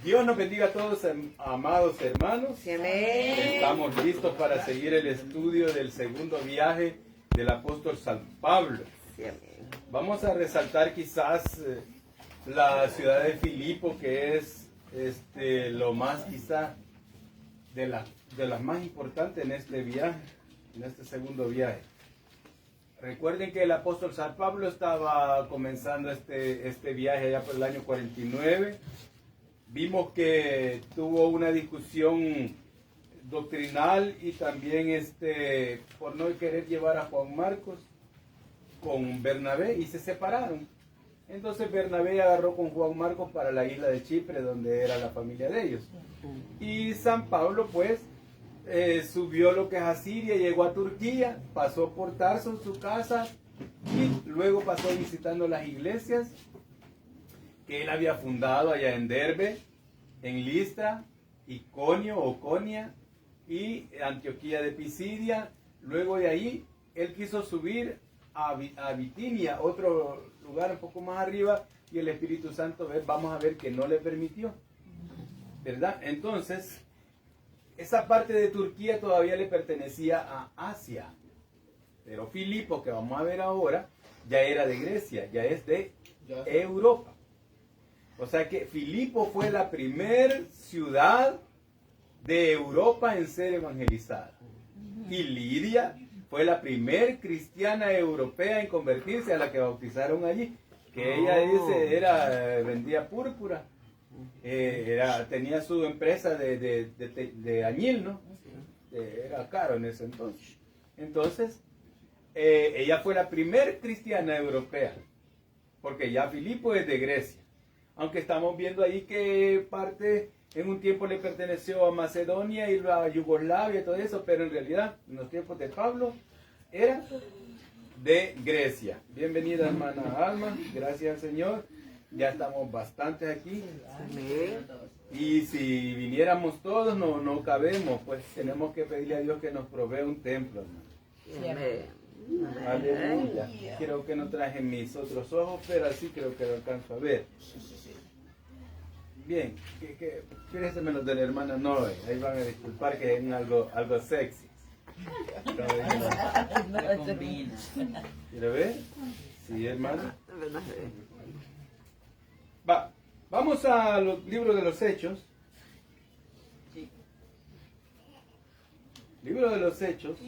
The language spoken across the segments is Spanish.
Dios nos bendiga a todos, amados hermanos. Amén. Estamos listos para seguir el estudio del segundo viaje del apóstol San Pablo. Vamos a resaltar quizás la ciudad de Filipo, que es lo más quizá de las más importantes en este viaje, en este segundo viaje. Recuerden que el apóstol San Pablo estaba comenzando este viaje allá por el año 49. Vimos que tuvo una discusión doctrinal y también por no querer llevar a Juan Marcos con Bernabé, y se separaron. Entonces Bernabé agarró con Juan Marcos para la isla de Chipre, donde era la familia de ellos. Y San Pablo pues subió lo que es a Siria, llegó a Turquía, pasó por Tarso, su casa, y luego pasó visitando las iglesias que él había fundado allá en Derbe, en Listra, Iconio o Conia y Antioquía de Pisidia. Luego de ahí él quiso subir a Bitinia, otro lugar un poco más arriba, y el Espíritu Santo, vamos a ver que no le permitió, ¿verdad? Entonces, esa parte de Turquía todavía le pertenecía a Asia, pero Filipo, que vamos a ver ahora, ya era de Grecia, ya es de Europa. O sea que Filipo fue la primer ciudad de Europa en ser evangelizada. Y Lidia fue la primer cristiana europea en convertirse, a la que bautizaron allí. Que ella dice, vendía púrpura. Tenía su empresa de añil, ¿no? Era caro en ese entonces. Entonces, ella fue la primer cristiana europea. Porque ya Filipo es de Grecia. Aunque estamos viendo ahí que parte en un tiempo le perteneció a Macedonia y a Yugoslavia y todo eso, pero en realidad en los tiempos de Pablo era de Grecia. Bienvenida hermana Alma, gracias al Señor. Ya estamos bastantes aquí. Y si viniéramos todos no cabemos, pues tenemos que pedirle a Dios que nos provea un templo, hermano. Aleluya. Creo que no traje mis otros ojos, pero así creo que lo alcanzo a ver. Bien, fíjense menos de la hermana Noé. Ahí van a disculpar que es algo sexy. ¿Quiere ver? Sí, hermano. Vamos a los libros de los Hechos. Libro de los Hechos.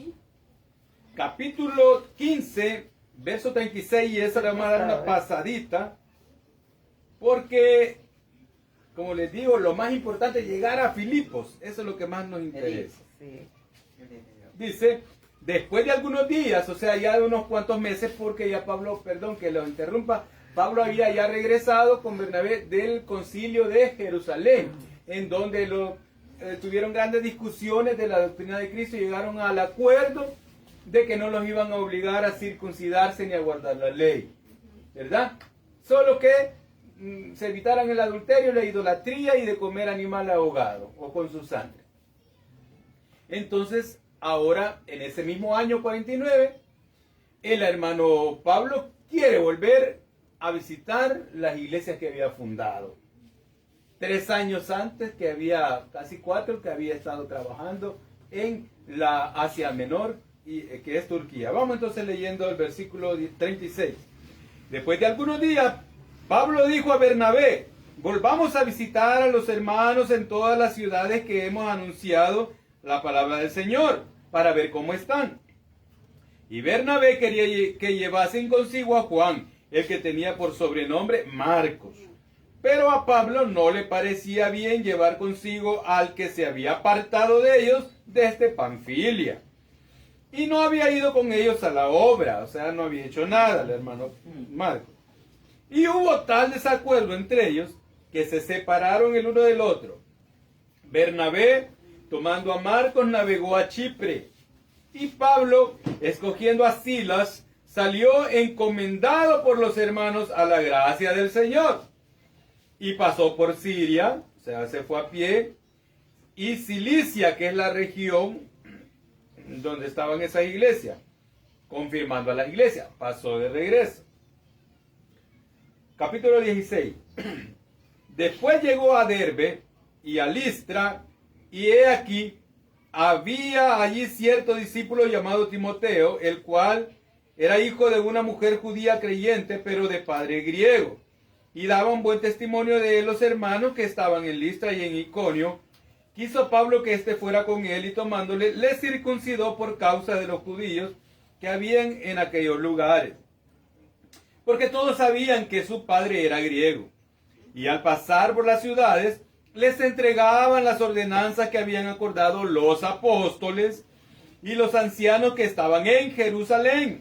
Capítulo 15, verso 36, y eso le vamos a dar una pasadita, porque, como les digo, lo más importante es llegar a Filipos, eso es lo que más nos interesa. Dice, después de algunos días, o sea, ya de unos cuantos meses, porque ya Pablo, perdón que lo interrumpa, Pablo había ya regresado con Bernabé del concilio de Jerusalén, en donde tuvieron grandes discusiones de la doctrina de Cristo y llegaron al acuerdo de que no los iban a obligar a circuncidarse ni a guardar la ley, ¿verdad? Solo que se evitaran el adulterio, la idolatría y de comer animal ahogado o con su sangre. Entonces, ahora, en ese mismo año 49, el hermano Pablo quiere volver a visitar las iglesias que había fundado. 3 años antes, casi 4, que había estado trabajando en la Asia Menor, que es Turquía. Vamos entonces leyendo el versículo 36. Después de algunos días, Pablo dijo a Bernabé, volvamos a visitar a los hermanos en todas las ciudades que hemos anunciado la palabra del Señor, para ver cómo están. Y Bernabé quería que llevasen consigo a Juan, el que tenía por sobrenombre Marcos. Pero a Pablo no le parecía bien llevar consigo al que se había apartado de ellos desde Panfilia. Y no había ido con ellos a la obra, o sea, no había hecho nada el hermano Marcos. Y hubo tal desacuerdo entre ellos que se separaron el uno del otro. Bernabé, tomando a Marcos, navegó a Chipre. Y Pablo, escogiendo a Silas, salió encomendado por los hermanos a la gracia del Señor. Y pasó por Siria, o sea, se fue a pie, y Cilicia, que es la región donde estaban esas iglesias, confirmando a las iglesias, pasó de regreso. Capítulo 16. Después llegó a Derbe y a Listra, y he aquí, había allí cierto discípulo llamado Timoteo, el cual era hijo de una mujer judía creyente, pero de padre griego, y daba un buen testimonio de los hermanos que estaban en Listra y en Iconio. Quiso Pablo que éste fuera con él, y tomándole, le circuncidó por causa de los judíos que habían en aquellos lugares, porque todos sabían que su padre era griego. Y al pasar por las ciudades, les entregaban las ordenanzas que habían acordado los apóstoles y los ancianos que estaban en Jerusalén,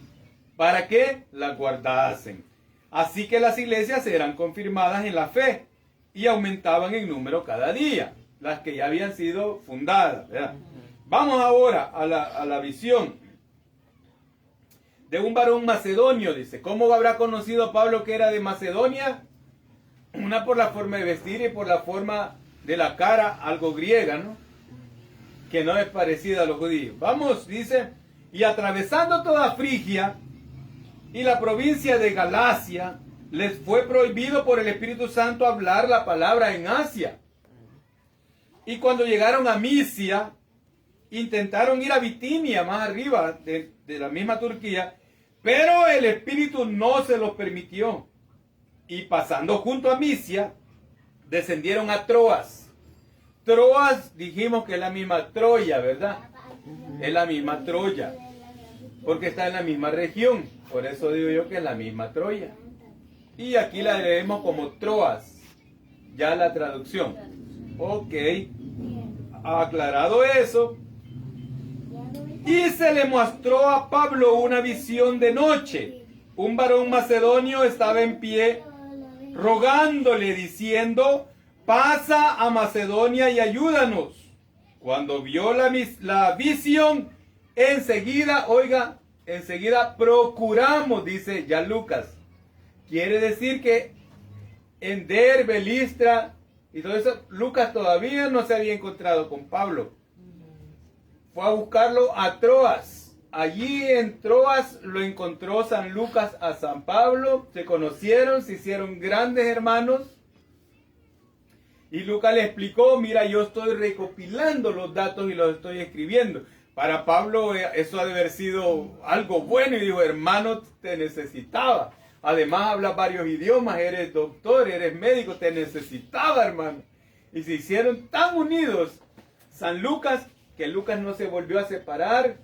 para que las guardasen. Así que las iglesias eran confirmadas en la fe y aumentaban en número cada día, las que ya habían sido fundadas, ¿verdad? Vamos ahora a la visión de un varón macedonio. Dice, ¿cómo habrá conocido Pablo que era de Macedonia? Una por la forma de vestir y por la forma de la cara, algo griega, ¿no? Que no es parecida a los judíos. Vamos, dice, y atravesando toda Frigia y la provincia de Galacia, les fue prohibido por el Espíritu Santo hablar la palabra en Asia. Y cuando llegaron a Misia, intentaron ir a Bitinia, más arriba de la misma Turquía, pero el Espíritu no se los permitió. Y pasando junto a Misia, descendieron a Troas. Troas, dijimos que es la misma Troya, ¿verdad? Es la misma Troya, porque está en la misma región. Por eso digo yo que es la misma Troya. Y aquí la leemos como Troas, ya la traducción. Ok, aclarado eso. Y se le mostró a Pablo una visión de noche. Un varón macedonio estaba en pie, rogándole, diciendo, pasa a Macedonia y ayúdanos. Cuando vio la visión, enseguida, oiga, enseguida procuramos, dice ya Lucas. Quiere decir que en Derbe, Listra y todo eso, Lucas todavía no se había encontrado con Pablo. Fue a buscarlo a Troas. Allí en Troas lo encontró San Lucas a San Pablo. Se conocieron, se hicieron grandes hermanos. Y Lucas le explicó, mira, yo estoy recopilando los datos y los estoy escribiendo. Para Pablo eso ha de haber sido algo bueno. Y dijo, hermano, te necesitaba. Además hablas varios idiomas, eres doctor, eres médico, te necesitaba, hermano. Y se hicieron tan unidos San Lucas, que Lucas no se volvió a separar.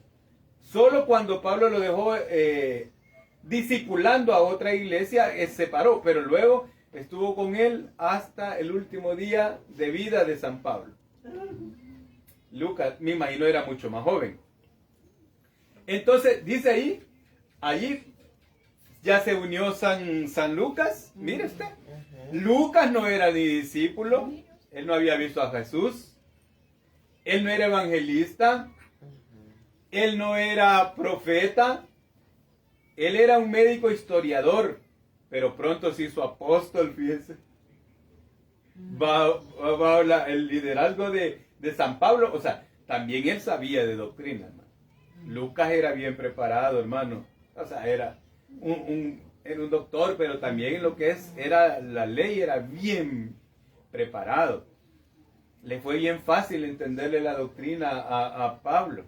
Solo cuando Pablo lo dejó discipulando a otra iglesia, se separó. Pero luego estuvo con él hasta el último día de vida de San Pablo. Lucas, me imagino, era mucho más joven. Entonces, dice ahí, allí ya se unió San Lucas. Mire usted, Lucas no era ni discípulo, él no había visto a Jesús, él no era evangelista, él no era profeta, él era un médico historiador, pero pronto se hizo apóstol, fíjese. Bajo el liderazgo de San Pablo, o sea, también él sabía de doctrina, hermano. Lucas era bien preparado, hermano, o sea, era un doctor, pero también en lo que era la ley, era bien preparado. Le fue bien fácil entenderle la doctrina a Pablo,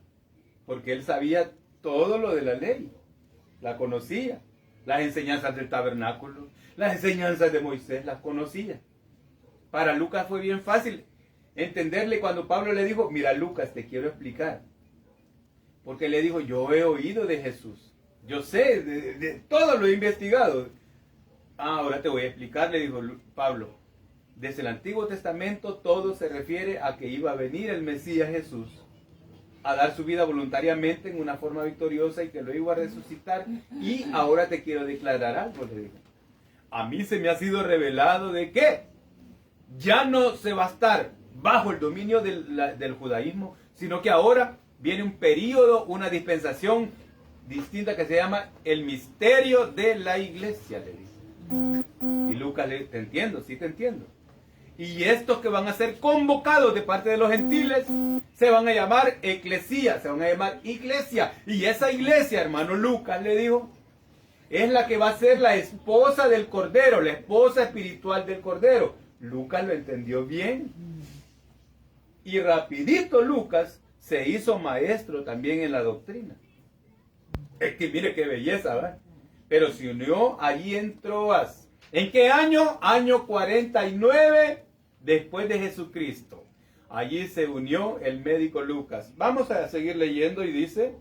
porque él sabía todo lo de la ley, la conocía. Las enseñanzas del tabernáculo, las enseñanzas de Moisés, las conocía. Para Lucas fue bien fácil entenderle cuando Pablo le dijo, mira Lucas, te quiero explicar. Porque le dijo, yo he oído de Jesús. Yo sé, de todo lo he investigado. Ahora te voy a explicar, le dijo Pablo. Desde el Antiguo Testamento todo se refiere a que iba a venir el Mesías Jesús a dar su vida voluntariamente en una forma victoriosa y que lo iba a resucitar. Y ahora te quiero declarar algo, le dijo. A mí se me ha sido revelado de que ya no se va a estar bajo el dominio del judaísmo, sino que ahora viene un periodo, una dispensación distinta que se llama el misterio de la iglesia, le dice. Y Lucas le, te entiendo, sí te entiendo. Y estos que van a ser convocados de parte de los gentiles se van a llamar eclesía, se van a llamar iglesia. Y esa iglesia, hermano Lucas le dijo, es la que va a ser la esposa del Cordero, la esposa espiritual del Cordero. Lucas lo entendió bien. Y rapidito Lucas se hizo maestro también en la doctrina. Es que mire qué belleza, ¿verdad? Pero se unió allí en Troas. ¿En qué año? Año 49 después de Jesucristo. Allí se unió el médico Lucas. Vamos a seguir leyendo y dice,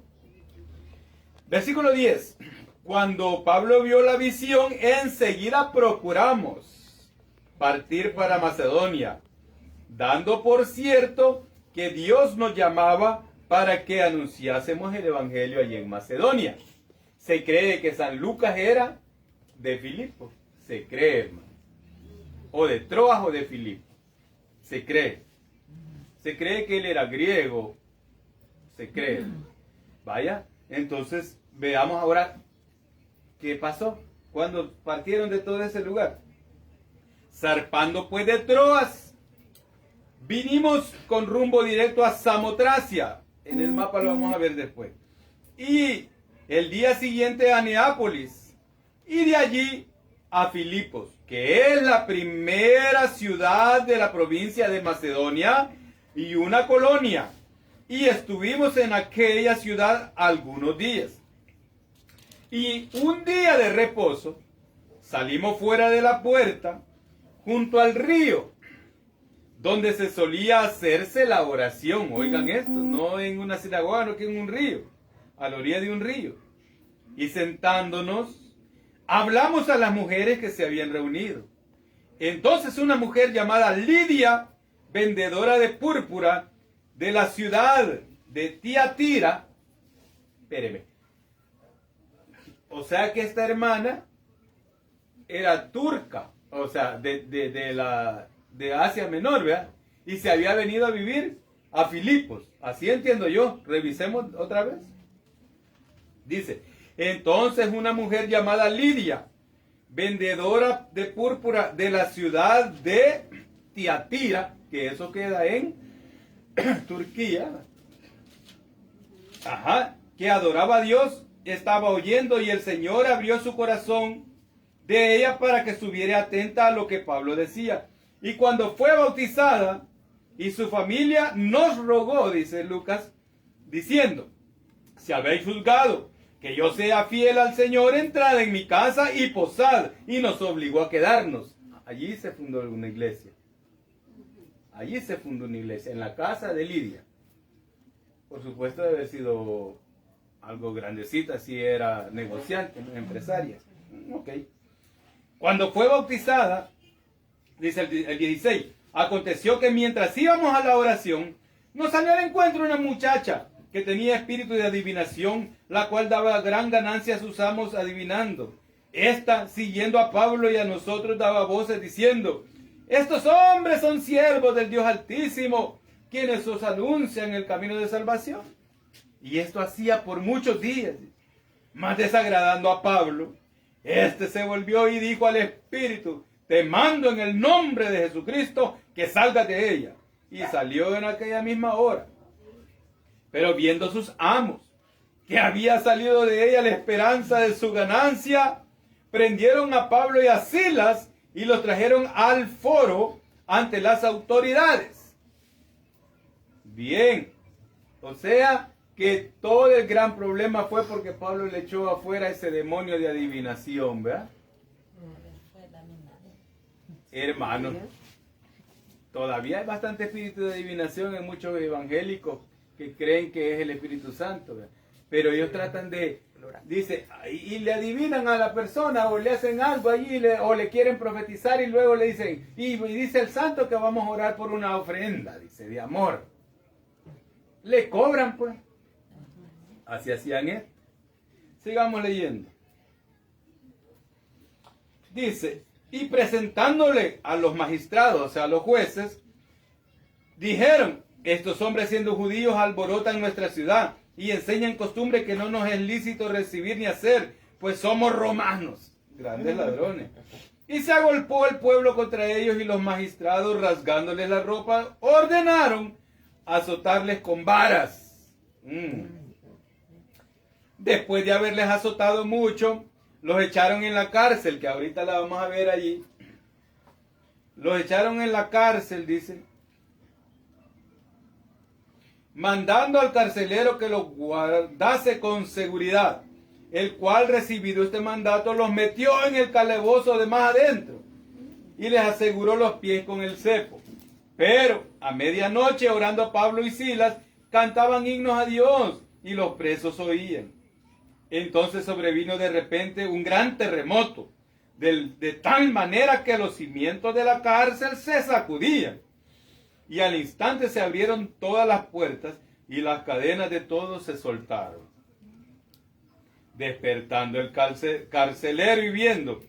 versículo 10. Cuando Pablo vio la visión, enseguida procuramos partir para Macedonia, dando por cierto que Dios nos llamaba para que anunciásemos el evangelio allí en Macedonia. Se cree que San Lucas era de Filipo. Se cree, hermano. O de Troas o de Filipo. Se cree. Se cree que él era griego. Se cree. Vaya, entonces veamos ahora qué pasó cuando partieron de todo ese lugar. Zarpando pues de Troas, vinimos con rumbo directo a Samotracia. En el mapa lo vamos a ver después. Y el día siguiente a Neápolis. Y de allí a Filipos, que es la primera ciudad de la provincia de Macedonia y una colonia. Y estuvimos en aquella ciudad algunos días. Y un día de reposo, salimos fuera de la puerta, junto al río, donde se solía hacerse la oración. Oigan esto, no en una sinagoga, no que en un río, a la orilla de un río. Y sentándonos, hablamos a las mujeres que se habían reunido. Entonces una mujer llamada Lidia, vendedora de púrpura, de la ciudad de Tiatira, espéreme, o sea que esta hermana era turca, o sea, de Asia Menor, ¿verdad? Y se había venido a vivir a Filipos. Así entiendo yo. Revisemos otra vez. Dice, entonces una mujer llamada Lidia, vendedora de púrpura de la ciudad de Tiatira, que eso queda en Turquía, que adoraba a Dios, estaba oyendo y el Señor abrió su corazón de ella para que estuviera atenta a lo que Pablo decía. Y cuando fue bautizada y su familia nos rogó, dice Lucas, diciendo, si habéis juzgado que yo sea fiel al Señor, entrad en mi casa y posad. Y nos obligó a quedarnos. Allí se fundó una iglesia. Allí se fundó una iglesia, en la casa de Lidia. Por supuesto debe haber sido algo grandecita, si era negociante, empresaria. Ok. Cuando fue bautizada, dice el 16, aconteció que mientras íbamos a la oración, nos salió al encuentro una muchacha que tenía espíritu de adivinación, la cual daba gran ganancia a sus amos adivinando. Esta, siguiendo a Pablo y a nosotros, daba voces diciendo, estos hombres son siervos del Dios Altísimo, quienes os anuncian el camino de salvación. Y esto hacía por muchos días, mas desagradando a Pablo, este se volvió y dijo al espíritu, te mando en el nombre de Jesucristo que salgas de ella. Y salió en aquella misma hora. Pero viendo sus amos que había salido de ella la esperanza de su ganancia, prendieron a Pablo y a Silas y los trajeron al foro ante las autoridades. Bien, o sea que todo el gran problema fue porque Pablo le echó afuera ese demonio de adivinación, ¿verdad? Hermano, todavía hay bastante espíritu de adivinación en muchos evangélicos que creen que es el Espíritu Santo, ¿verdad? Pero ellos tratan de, dice, y le adivinan a la persona o le hacen algo allí o le quieren profetizar y luego le dicen, y dice el santo que vamos a orar por una ofrenda, dice, de amor. Le cobran, pues. Así hacían esto. Sigamos leyendo. Dice, y presentándole a los magistrados, o sea, a los jueces, dijeron, estos hombres siendo judíos alborotan nuestra ciudad y enseñan costumbre que no nos es lícito recibir ni hacer, pues somos romanos, grandes ladrones. Y se agolpó el pueblo contra ellos y los magistrados, rasgándoles la ropa, ordenaron azotarles con varas. Después de haberles azotado mucho, los echaron en la cárcel, que ahorita la vamos a ver allí. Los echaron en la cárcel, dice, mandando al carcelero que los guardase con seguridad, el cual, recibido este mandato, los metió en el calabozo de más adentro y les aseguró los pies con el cepo. Pero a medianoche, orando Pablo y Silas, cantaban himnos a Dios y los presos oían. Entonces sobrevino de repente un gran terremoto, de tal manera que los cimientos de la cárcel se sacudían. Y al instante se abrieron todas las puertas y las cadenas de todos se soltaron. Despertando el carcelero y viendo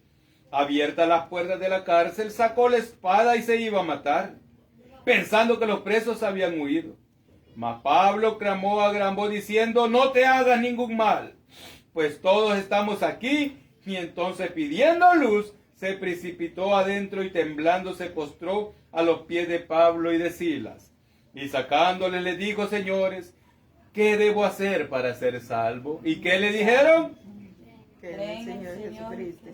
abiertas las puertas de la cárcel, sacó la espada y se iba a matar, pensando que los presos habían huido. Mas Pablo clamó a gran voz diciendo: no te hagas ningún mal, pues todos estamos aquí. Y entonces, pidiendo luz, se precipitó adentro y temblando se postró a los pies de Pablo y de Silas. Y sacándoles les dijo: señores, ¿qué debo hacer para ser salvo? ¿Y qué le dijeron? Que en el Señor Jesucristo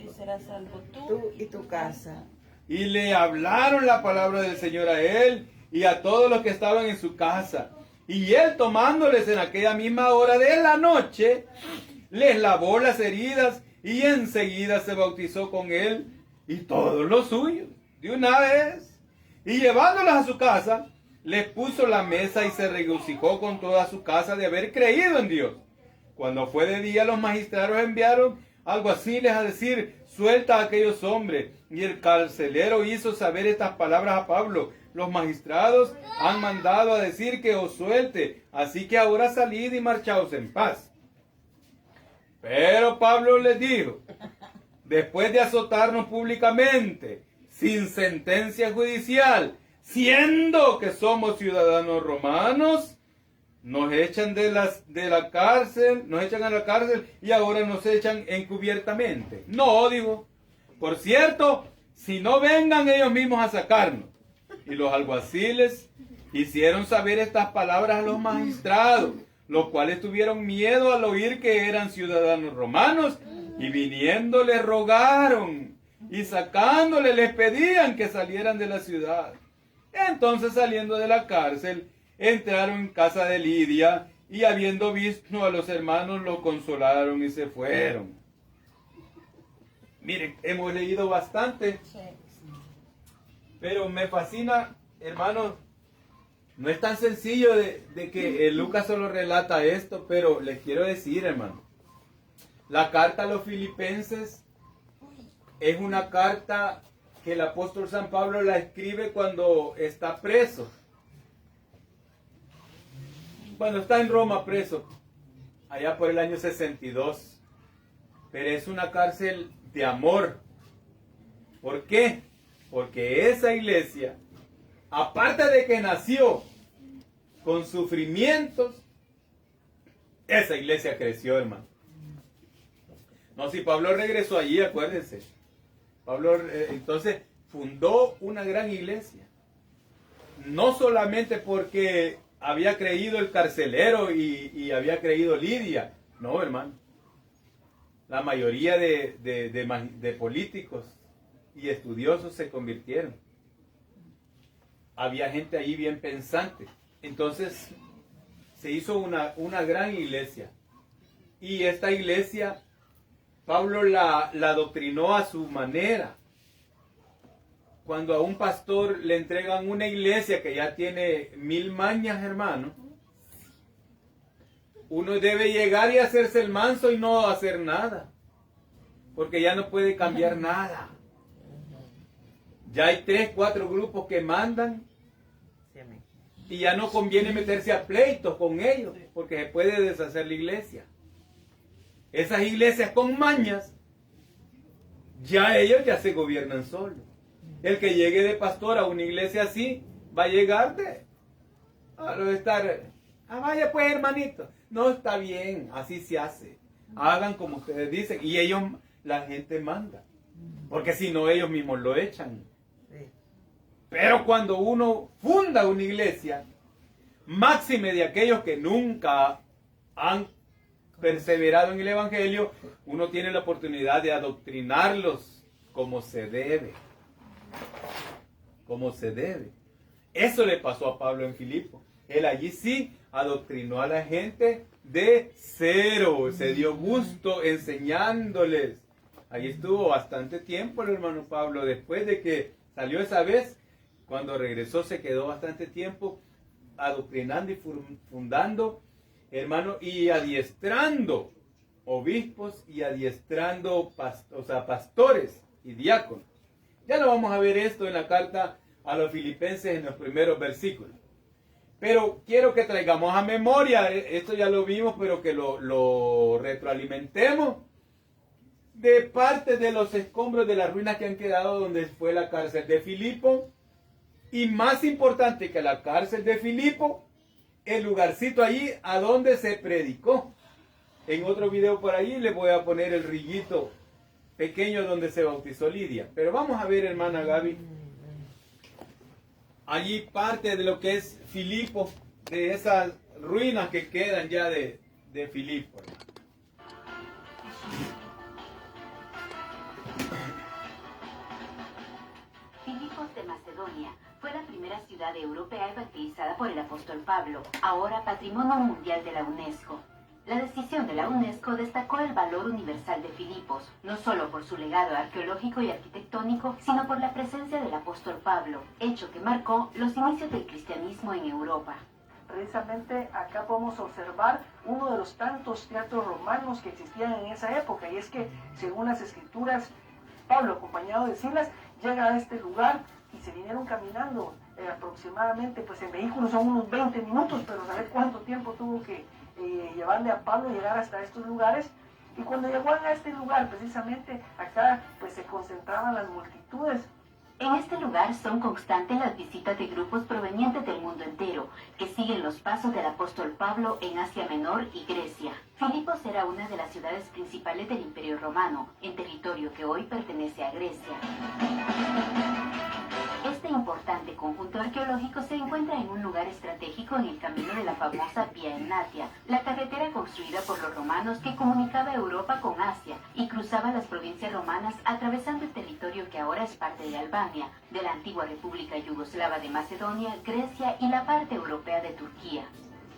y serás salvo tú y tu casa. Y le hablaron la palabra del Señor a él y a todos los que estaban en su casa. Y él, tomándoles en aquella misma hora de la noche, les lavó las heridas y enseguida se bautizó con él y todos los suyos, de una vez. Y llevándolas a su casa, les puso la mesa y se regocijó con toda su casa de haber creído en Dios. Cuando fue de día, los magistrados enviaron alguaciles a decir: suelta a aquellos hombres. Y el carcelero hizo saber estas palabras a Pablo: los magistrados han mandado a decir que os suelte, así que ahora salid y marchaos en paz. Pero Pablo les dijo: después de azotarnos públicamente, sin sentencia judicial, siendo que somos ciudadanos romanos, nos echan de la cárcel, nos echan a la cárcel y ahora nos echan encubiertamente. No, digo, por cierto, si no vengan ellos mismos a sacarnos. Y los alguaciles hicieron saber estas palabras a los magistrados, los cuales tuvieron miedo al oír que eran ciudadanos romanos, y viniendo les rogaron, y sacándole les pedían que salieran de la ciudad. Entonces, saliendo de la cárcel, entraron en casa de Lidia, y habiendo visto a los hermanos, lo consolaron y se fueron. Miren, hemos leído bastante, pero me fascina, hermanos. No es tan sencillo de que Lucas solo relata esto, pero les quiero decir, hermano, la carta a los filipenses es una carta que el apóstol San Pablo la escribe cuando está preso. Cuando está en Roma preso, allá por el año 62. Pero es una cárcel de amor. ¿Por qué? Porque esa iglesia, aparte de que nació con sufrimientos, esa iglesia creció, hermano. No, si Pablo regresó allí, acuérdense. Pablo entonces fundó una gran iglesia. No solamente porque había creído el carcelero y había creído Lidia. No, hermano. La mayoría de políticos y estudiosos se convirtieron. Había gente ahí bien pensante. Entonces se hizo una gran iglesia. Y esta iglesia, Pablo la adoctrinó a su manera. Cuando a un pastor le entregan una iglesia que ya tiene 1000 mañas, hermano, uno debe llegar y hacerse el manso y no hacer nada. Porque ya no puede cambiar nada. Ya hay 3, 4 grupos que mandan. Y ya no conviene meterse a pleitos con ellos, porque se puede deshacer la iglesia. Esas iglesias con mañas, ya ellos ya se gobiernan solos. El que llegue de pastor a una iglesia así, va a llegar vaya pues, hermanito. No, está bien, así se hace. Hagan como ustedes dicen. Y ellos, la gente manda. Porque si no, ellos mismos lo echan. Pero cuando uno funda una iglesia, máxime de aquellos que nunca han perseverado en el evangelio, uno tiene la oportunidad de adoctrinarlos como se debe. como se debe. Eso le pasó a Pablo en Filipo. Él allí sí adoctrinó a la gente de cero, se dio gusto enseñándoles. Allí estuvo bastante tiempo el hermano Pablo. Después de que salió esa vez, cuando regresó se quedó bastante tiempo adoctrinando y fundando, hermano, y adiestrando obispos y adiestrando pastores y diáconos. Ya lo vamos a ver esto en la carta a los filipenses en los primeros versículos. Pero quiero que traigamos a memoria, esto ya lo vimos, pero que lo retroalimentemos de parte de los escombros de las ruinas que han quedado donde fue la cárcel de Filipo. Y más importante que la cárcel de Filipo, el lugarcito allí a donde se predicó. En otro video por ahí les voy a poner el rillito pequeño donde se bautizó Lidia. Pero vamos a ver, hermana Gaby, allí parte de lo que es Filipo, de esas ruinas que quedan ya de Filipo. Filipos de Macedonia fue la primera ciudad europea evangelizada por el apóstol Pablo, ahora Patrimonio Mundial de la UNESCO. La decisión de la UNESCO destacó el valor universal de Filipos, no solo por su legado arqueológico y arquitectónico, sino por la presencia del apóstol Pablo, hecho que marcó los inicios del cristianismo en Europa. Precisamente acá podemos observar uno de los tantos teatros romanos que existían en esa época, y es que, según las escrituras, Pablo, acompañado de Silas, llega a este lugar y se vinieron caminando aproximadamente, pues en vehículos son unos 20 minutos, pero saber cuánto tiempo tuvo que llevarle a Pablo llegar hasta estos lugares. Y cuando llegó a este lugar, precisamente acá pues se concentraban las multitudes. En este lugar son constantes las visitas de grupos provenientes del mundo entero, que siguen los pasos del apóstol Pablo en Asia Menor y Grecia. Filipos era una de las ciudades principales del Imperio Romano, en territorio que hoy pertenece a Grecia. Este importante conjunto arqueológico se encuentra en un lugar estratégico en el camino de la famosa Vía Egnatia, la carretera construida por los romanos que comunicaba Europa con Asia y cruzaba las provincias romanas atravesando el territorio que ahora es parte de Albania, de la antigua República Yugoslava de Macedonia, Grecia y la parte europea de Turquía.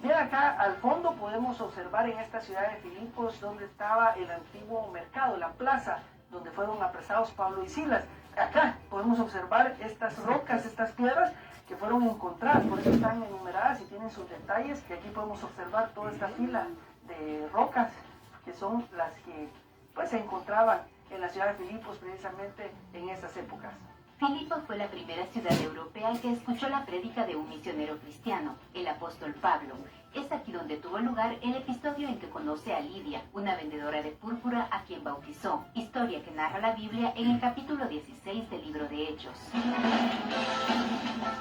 Bien, acá al fondo podemos observar en esta ciudad de Filipos donde estaba el antiguo mercado, la plaza, donde fueron apresados Pablo y Silas. Acá podemos observar estas rocas, estas piedras que fueron encontradas, por eso están enumeradas y tienen sus detalles, que aquí podemos observar toda esta fila de rocas que son las que pues se encontraban en la ciudad de Filipos precisamente en esas épocas. Filipos fue la primera ciudad europea que escuchó la prédica de un misionero cristiano, el apóstol Pablo. Es aquí donde tuvo lugar el episodio en que conoce a Lidia, una vendedora de púrpura a quien bautizó, historia que narra la Biblia en el capítulo 16 del libro de Hechos.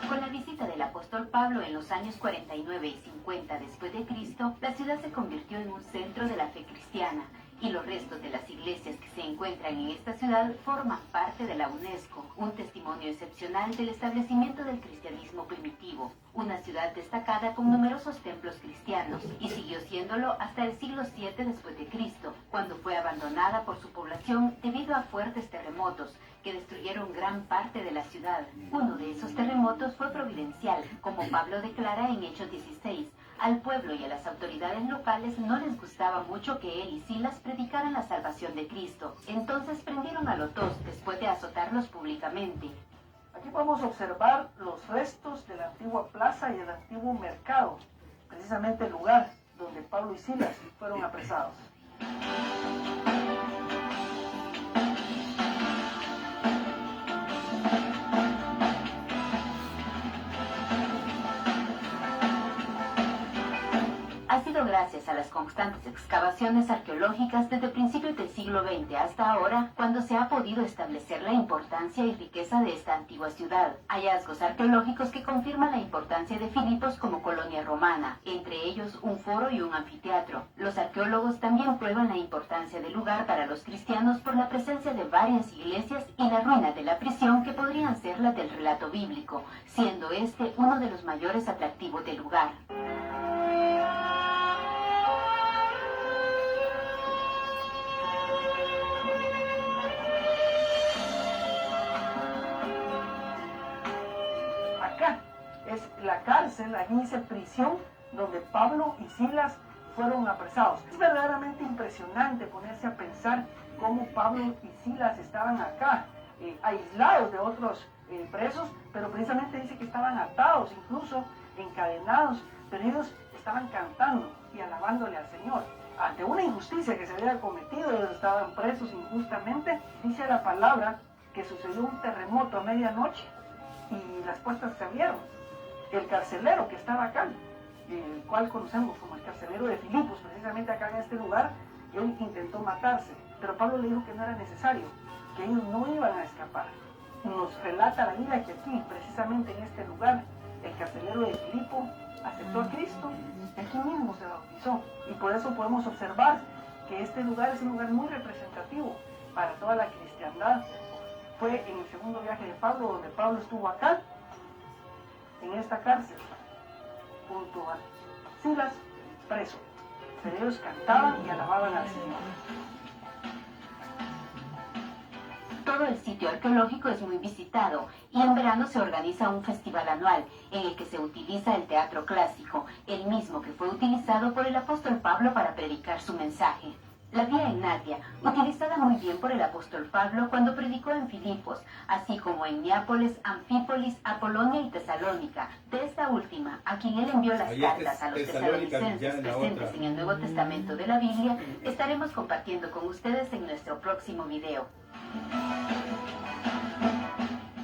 Con la visita del apóstol Pablo en los años 49 y 50 después de Cristo, la ciudad se convirtió en un centro de la fe cristiana, y los restos de las iglesias que se encuentran en esta ciudad forman parte de la UNESCO, un testimonio excepcional del establecimiento del cristianismo primitivo, una ciudad destacada con numerosos templos cristianos, y siguió siéndolo hasta el siglo VII después de Cristo, cuando fue abandonada por su población debido a fuertes terremotos que destruyeron gran parte de la ciudad. Uno de esos terremotos fue providencial, como Pablo declara en Hechos 16. Al pueblo y a las autoridades locales no les gustaba mucho que él y Silas predicaran la salvación de Cristo. Entonces prendieron a los dos después de azotarlos públicamente. Aquí podemos observar los restos de la antigua plaza y el antiguo mercado, precisamente el lugar donde Pablo y Silas fueron apresados. Ha sido gracias a las constantes excavaciones arqueológicas desde principios del siglo XX hasta ahora cuando se ha podido establecer la importancia y riqueza de esta antigua ciudad. Hallazgos arqueológicos que confirman la importancia de Filipos como colonia romana, entre ellos un foro y un anfiteatro. Los arqueólogos también prueban la importancia del lugar para los cristianos por la presencia de varias iglesias y la ruina de la prisión que podrían ser las del relato bíblico, siendo este uno de los mayores atractivos del lugar. acá. Es la cárcel, allí dice prisión, donde Pablo y Silas fueron apresados. Es verdaderamente impresionante ponerse a pensar cómo Pablo y Silas estaban acá, aislados de otros presos, pero precisamente dice que estaban atados, incluso encadenados, pero ellos estaban cantando y alabándole al Señor. Ante una injusticia que se había cometido, ellos estaban presos injustamente. Dice la palabra que sucedió un terremoto a medianoche y las puertas se abrieron. El carcelero que estaba acá, el cual conocemos como el carcelero de Filipos, precisamente acá en este lugar, él intentó matarse, pero Pablo le dijo que no era necesario, que ellos no iban a escapar. Nos relata la Biblia que aquí, precisamente en este lugar, el carcelero de Filipo aceptó a Cristo y aquí mismo se bautizó. Y por eso podemos observar que este lugar es un lugar muy representativo para toda la cristiandad. Fue en el segundo viaje de Pablo, donde Pablo estuvo acá, en esta cárcel, junto a Silas, preso. Pero ellos cantaban y alababan al Señor. Todo el sitio arqueológico es muy visitado y en verano se organiza un festival anual en el que se utiliza el teatro clásico, el mismo que fue utilizado por el apóstol Pablo para predicar su mensaje. La vía Egnatia, utilizada muy bien por el apóstol Pablo cuando predicó en Filipos, así como en Neápolis, Anfípolis, Apolonia y Tesalónica. De esta última, a quien él envió las cartas a los tesalonicenses presentes en el Nuevo Testamento de la Biblia, estaremos compartiendo con ustedes en nuestro próximo video.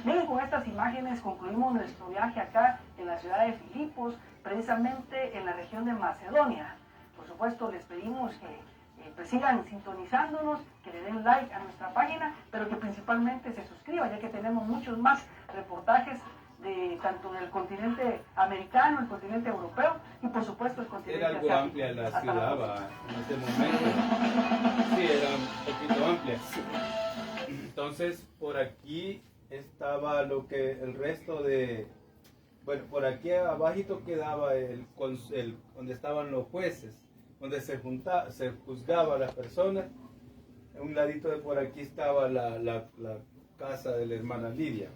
Miren, con estas imágenes concluimos nuestro viaje acá en la ciudad de Filipos, precisamente en la región de Macedonia. Por supuesto, les pedimos que pues sigan sintonizándonos, que le den like a nuestra página, pero que principalmente se suscriban, ya que tenemos muchos más reportajes de tanto del continente americano, el continente europeo y por supuesto el continente asiático. Era algo amplia la ciudad en ese momento. Sí, era un poquito amplia. Entonces, por aquí estaba lo que el resto de... Bueno, por aquí abajito quedaba donde estaban los jueces, donde se juzgaba a las personas. A un ladito de por aquí estaba la casa de la hermana Lidia.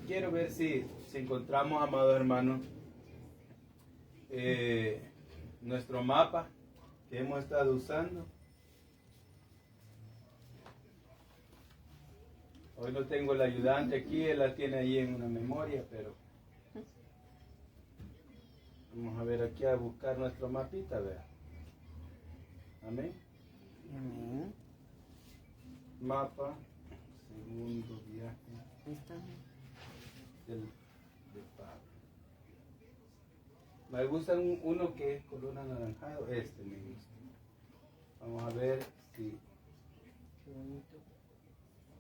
Quiero ver si encontramos, amados hermanos, nuestro mapa que hemos estado usando. Hoy no tengo el ayudante aquí, él la tiene ahí en una memoria, pero vamos a ver aquí a buscar nuestro mapita, vea. Amén. Amén. Mapa, segundo viaje de Pablo. Me gusta uno que es color anaranjado, este me gusta. Vamos a ver si...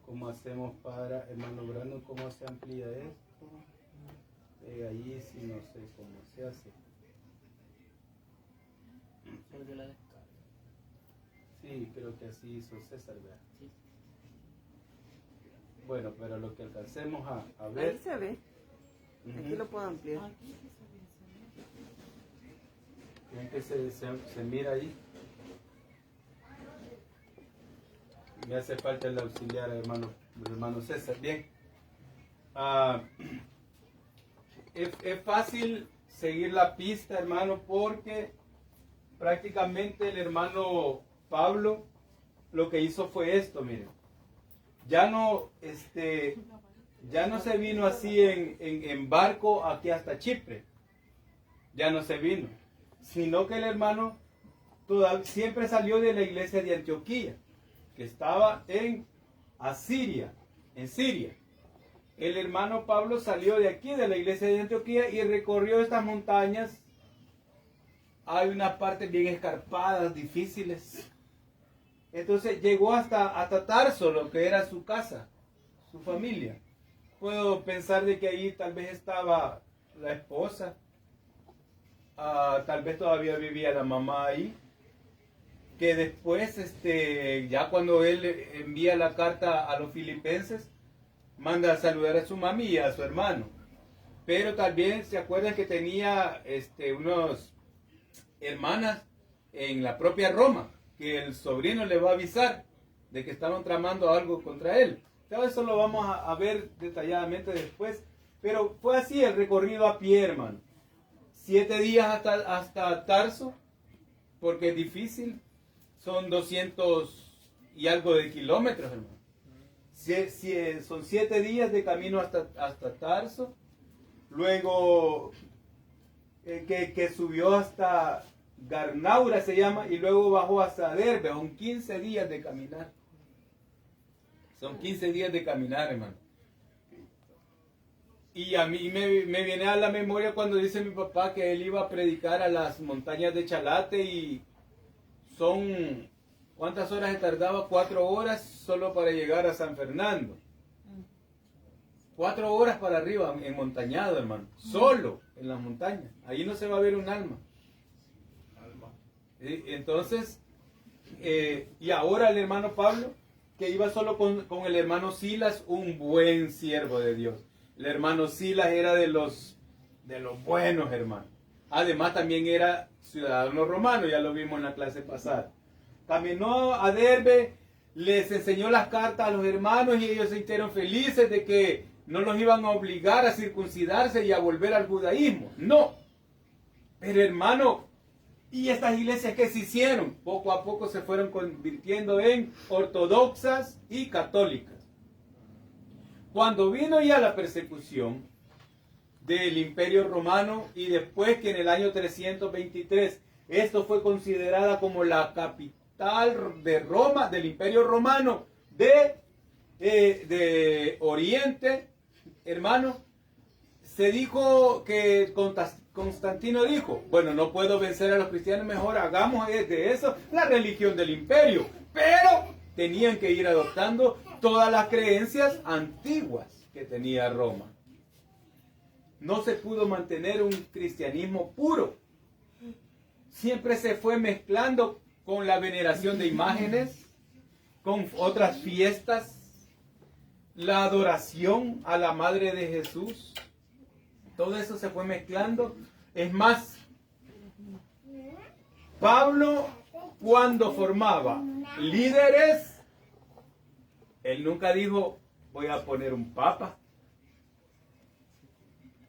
¿Cómo hacemos para, hermano Brandon, cómo se amplía esto? Ahí sí no sé cómo se hace. Sí, creo que así hizo César, ¿verdad? Sí. Bueno, pero lo que alcancemos a ver... Ahí se ve. Aquí lo puedo ampliar. Bien que se mira ahí. Me hace falta el auxiliar, hermano César. Bien. Es fácil seguir la pista, hermano, porque prácticamente el hermano Pablo lo que hizo fue esto, miren. Ya no se vino así en barco aquí hasta Chipre. Ya no se vino. Sino que el hermano siempre salió de la iglesia de Antioquía, que estaba en Asiria, en Siria. El hermano Pablo salió de aquí, de la iglesia de Antioquía, y recorrió estas montañas. Hay unas partes bien escarpadas, difíciles. Entonces llegó hasta Tarso, lo que era su casa, su familia. Puedo pensar de que ahí tal vez estaba la esposa, tal vez todavía vivía la mamá ahí. Que después, ya cuando él envía la carta a los filipenses, manda a saludar a su mami y a su hermano. Pero también se acuerdan que tenía unos hermanas en la propia Roma, que el sobrino le va a avisar de que estaban tramando algo contra él. Todo eso lo vamos a ver detalladamente después, Pero fue así el recorrido a pie, hermano. 7 días hasta Tarso, porque es difícil. Son 200 y algo de kilómetros, hermano. Son 7 días de camino hasta Tarso. Luego que subió hasta Garnaura se llama, y luego bajó hasta Derbe. Son 15 días de caminar. Son 15 días de caminar, hermano. Y a mí me viene a la memoria cuando dice mi papá que él iba a predicar a las montañas de Chalate, y son, ¿cuántas horas se tardaba? 4 horas solo para llegar a San Fernando. 4 horas para arriba, enmontañado, hermano. Solo en las montañas. Ahí no se va a ver un alma. Entonces, y ahora el hermano Pablo, que iba solo con el hermano Silas, un buen siervo de Dios. El hermano Silas era de los buenos, hermanos. Además también era ciudadano romano, ya lo vimos en la clase pasada. Caminó a Derbe, les enseñó las cartas a los hermanos y ellos se sintieron felices de que no los iban a obligar a circuncidarse y a volver al judaísmo. No. Pero hermano, ¿y estas iglesias qué se hicieron? Poco a poco se fueron convirtiendo en ortodoxas y católicas. Cuando vino ya la persecución del Imperio Romano, y después que en el año 323 esto fue considerada como la capital de Roma, del Imperio Romano de Oriente, hermano, se dijo que Constantino dijo, bueno, no puedo vencer a los cristianos, mejor hagamos de eso la religión del imperio. Pero tenían que ir adoptando todas las creencias antiguas que tenía Roma. No se pudo mantener un cristianismo puro. Siempre se fue mezclando con la veneración de imágenes, con otras fiestas, la adoración a la Madre de Jesús. Todo eso se fue mezclando. Es más, Pablo, cuando formaba líderes, él nunca dijo, voy a poner un papa.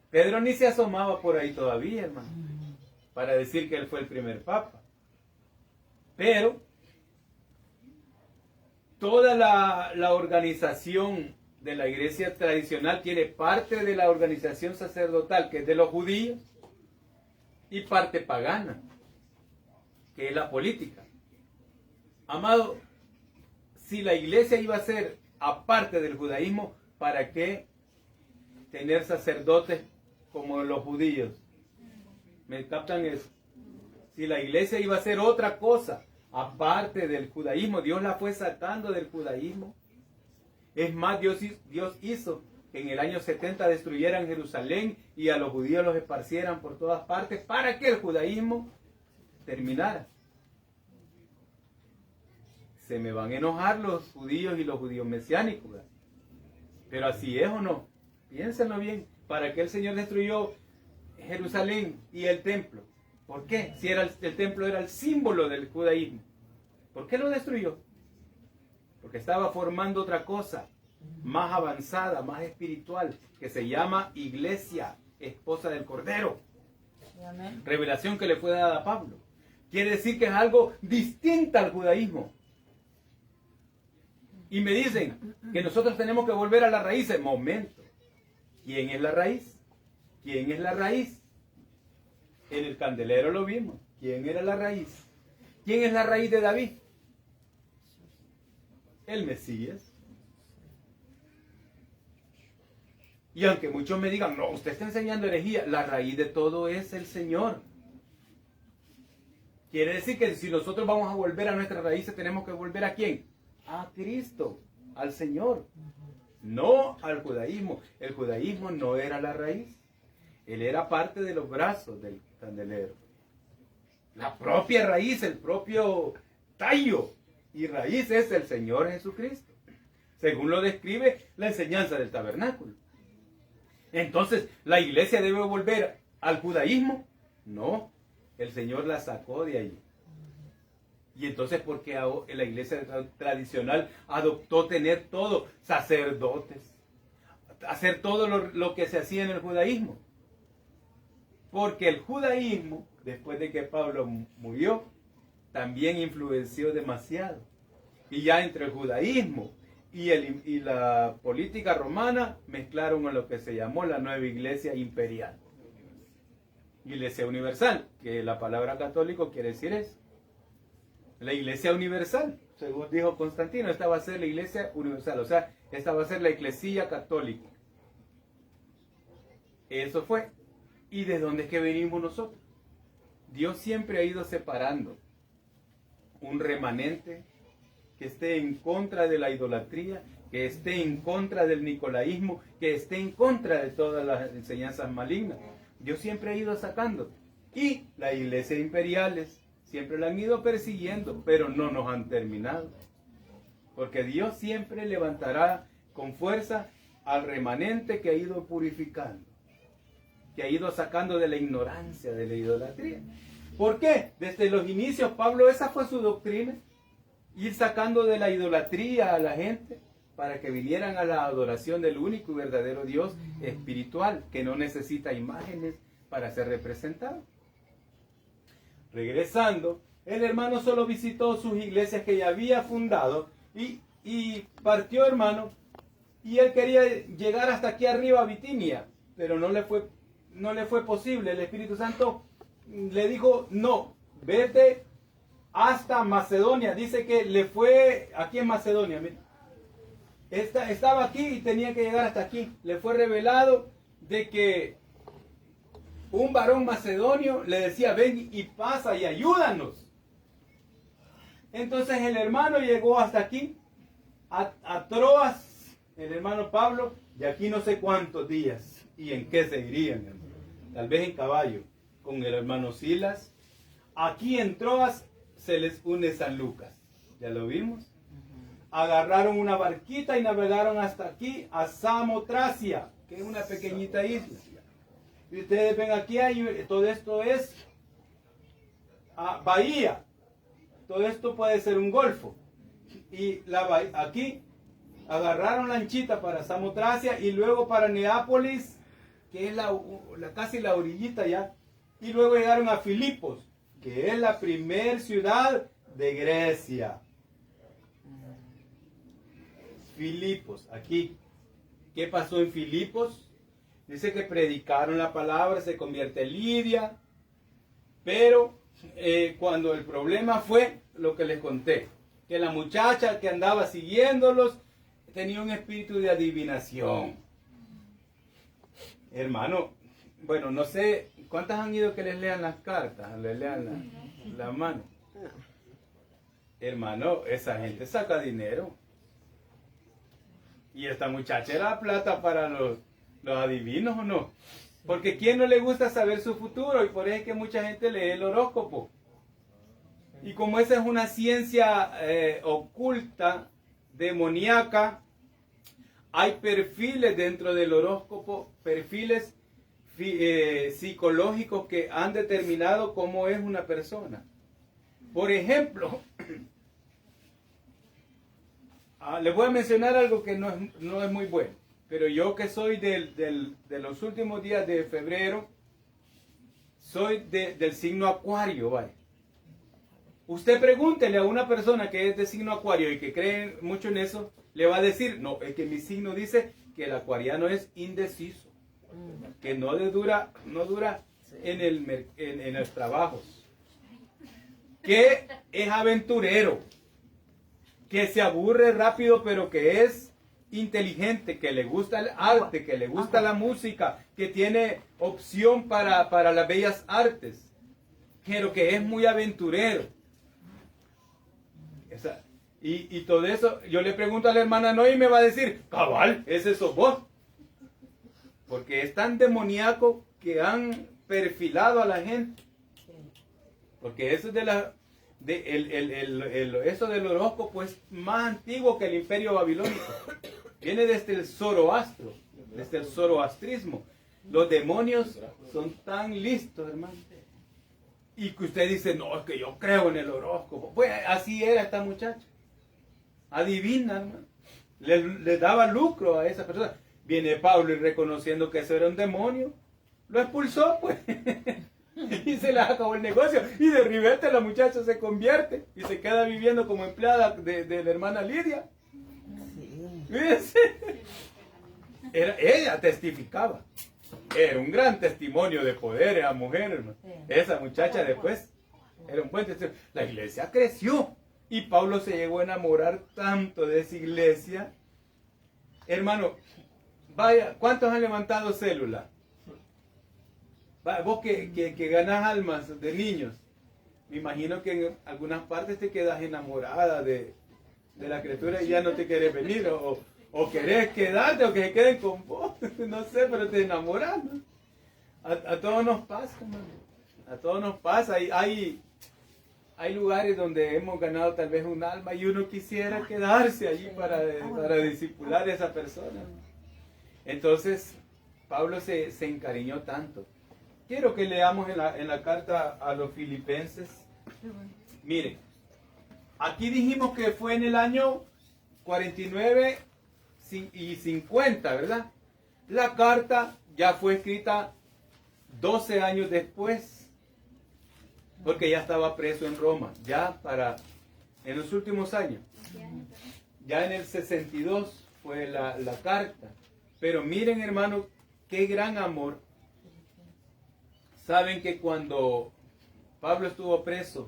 Pedro ni se asomaba por ahí todavía, hermano, para decir que él fue el primer papa. Pero toda la organización de la iglesia tradicional tiene parte de la organización sacerdotal, que es de los judíos, y parte pagana, que es la política. Amado, si la iglesia iba a ser aparte del judaísmo, ¿para qué tener sacerdotes como los judíos? ¿Me captan eso? Si la iglesia iba a ser otra cosa aparte del judaísmo, Dios la fue sacando del judaísmo. Es más, Dios hizo que en el año 70 destruyeran Jerusalén y a los judíos los esparcieran por todas partes para que el judaísmo terminara. Se me van a enojar los judíos y los judíos mesiánicos, ¿verdad? Pero así es o no. Piénsenlo bien. ¿Para qué el Señor destruyó Jerusalén y el templo? ¿Por qué? Si el templo era el símbolo del judaísmo. ¿Por qué lo destruyó? Porque estaba formando otra cosa más avanzada, más espiritual, que se llama iglesia, esposa del Cordero. Amén. Revelación que le fue dada a Pablo. Quiere decir que es algo distinto al judaísmo. Y me dicen que nosotros tenemos que volver a la raíz. En momento. ¿Quién es la raíz? ¿Quién es la raíz? En el candelero lo vimos. ¿Quién era la raíz? ¿Quién es la raíz de David? El Mesías. Y aunque muchos me digan, no, usted está enseñando herejía, la raíz de todo es el Señor. Quiere decir que si nosotros vamos a volver a nuestras raíces, tenemos que volver ¿a quién? A Cristo, al Señor. No al judaísmo. El judaísmo no era la raíz. Él era parte de los brazos del candelero. La propia raíz, el propio tallo y raíz es el Señor Jesucristo, según lo describe la enseñanza del tabernáculo. Entonces, ¿la iglesia debe volver al judaísmo? No, el Señor la sacó de ahí. Y entonces, ¿por qué la iglesia tradicional adoptó tener todo? Sacerdotes, hacer todo lo que se hacía en el judaísmo. Porque el judaísmo, después de que Pablo murió, también influenció demasiado. Y ya entre el judaísmo y la política romana mezclaron a lo que se llamó la nueva iglesia imperial. Iglesia universal, que la palabra católico quiere decir eso. La iglesia universal, según dijo Constantino, esta va a ser la iglesia universal, o sea, esta va a ser la eclesía católica. Eso fue. ¿Y de dónde es que venimos nosotros? Dios siempre ha ido separando un remanente que esté en contra de la idolatría, que esté en contra del nicolaísmo, que esté en contra de todas las enseñanzas malignas. Dios siempre ha ido sacando. Y las iglesias imperiales siempre la han ido persiguiendo, pero no nos han terminado. Porque Dios siempre levantará con fuerza al remanente que ha ido purificando, que ha ido sacando de la ignorancia, de la idolatría. ¿Por qué? Desde los inicios, Pablo, esa fue su doctrina. Ir sacando de la idolatría a la gente para que vinieran a la adoración del único y verdadero Dios espiritual, que no necesita imágenes para ser representado. Regresando, el hermano solo visitó sus iglesias que ya había fundado y partió, hermano, y él quería llegar hasta aquí arriba a Bitinia, pero no le fue posible. El Espíritu Santo le dijo, no, vete hasta Macedonia. Dice que le fue aquí en Macedonia, mira. Estaba aquí y tenía que llegar hasta aquí. Le fue revelado de que un varón macedonio le decía, ven y pasa y ayúdanos. Entonces el hermano llegó hasta aquí, a Troas, el hermano Pablo, y aquí no sé cuántos días. ¿Y en qué se irían, hermano? Tal vez en caballo, con el hermano Silas. Aquí en Troas se les une San Lucas. ¿Ya lo vimos? Agarraron una barquita y navegaron hasta aquí, a Samotracia, que es una pequeñita isla. Y ustedes ven aquí, todo esto es bahía. Todo esto puede ser un golfo. Y aquí agarraron lanchita para Samotracia y luego para Neápolis, que es casi la orillita ya. Y luego llegaron a Filipos, que es la primer ciudad de Grecia. Filipos, aquí. ¿Qué pasó en Filipos? Dice que predicaron la palabra, se convierte en Lidia, pero cuando el problema fue lo que les conté, que la muchacha que andaba siguiéndolos tenía un espíritu de adivinación. Hermano, bueno, no sé, ¿cuántas han ido que les lean las cartas? Les lean la mano. Hermano, esa gente saca dinero. Y esta muchacha era plata para los adivinos, ¿o no? Porque ¿quién no le gusta saber su futuro? Y por eso es que mucha gente lee el horóscopo. Y como esa es una ciencia oculta, demoníaca, hay perfiles dentro del horóscopo, perfiles psicológicos que han determinado cómo es una persona. Por ejemplo, les voy a mencionar algo que no es muy bueno, pero yo que soy de los últimos días de febrero, soy del signo Acuario, ¿vale? Usted pregúntele a una persona que es de signo Acuario y que cree mucho en eso, le va a decir, no, es que mi signo dice que el acuariano es indeciso, que no dura en los trabajos, que es aventurero, que se aburre rápido, pero que es inteligente, que le gusta el arte, que le gusta la música, que tiene opción para las bellas artes, pero que es muy aventurero. Y todo eso, yo le pregunto a la hermana Noy y me va a decir, cabal, ese sos vos. Porque es tan demoníaco que han perfilado a la gente. Porque eso eso del horóscopo es más antiguo que el imperio babilónico. Viene desde el zoroastro, desde el zoroastrismo. Los demonios son tan listos, hermano. Y que usted dice, no, es que yo creo en el horóscopo. Pues así era esta muchacha. Adivina, hermano. Le daba lucro a esa persona. Viene Pablo y reconociendo que eso era un demonio, lo expulsó, pues. Y se le acabó el negocio. Y de repente la muchacha se convierte y se queda viviendo como empleada de la hermana Lidia. Sí. Ella testificaba. Era un gran testimonio de poder esa mujer, hermano. Esa muchacha después era un buen testimonio. La iglesia creció y Pablo se llegó a enamorar tanto de esa iglesia. Hermano, vaya, ¿cuántos han levantado célula? Vos que ganás almas de niños, me imagino que en algunas partes te quedas enamorada de la criatura y ya no te querés venir, o querés quedarte, o que se queden con vos, no sé, pero te enamoras, ¿no? A todos nos pasa, hermano. A todos nos pasa. Hay lugares donde hemos ganado tal vez un alma y uno quisiera quedarse allí para discipular a esa persona. Entonces, Pablo se encariñó tanto. Quiero que leamos en la carta a los filipenses. Miren, aquí dijimos que fue en el año 49 y 50, ¿verdad? La carta ya fue escrita 12 años después, porque ya estaba preso en Roma, en los últimos años. Ya en el 62 fue la carta. Pero miren, hermano, qué gran amor. Saben que cuando Pablo estuvo preso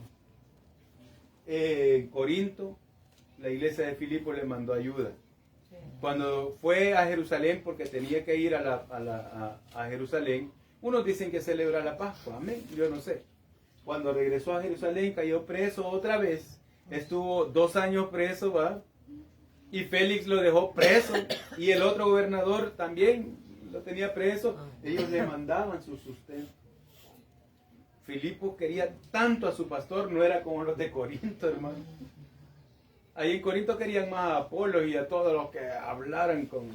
en Corinto, la iglesia de Filipo le mandó ayuda. Cuando fue a Jerusalén, porque tenía que ir a Jerusalén, unos dicen que celebra la Pascua, amén, yo no sé. Cuando regresó a Jerusalén, cayó preso otra vez, estuvo 2 años preso, ¿va? Y Félix lo dejó preso, y el otro gobernador también lo tenía preso. Ellos le mandaban su sustento. Filipo quería tanto a su pastor, no era como los de Corinto, hermano. Ahí en Corinto querían más a Apolo y a todos los que hablaran con...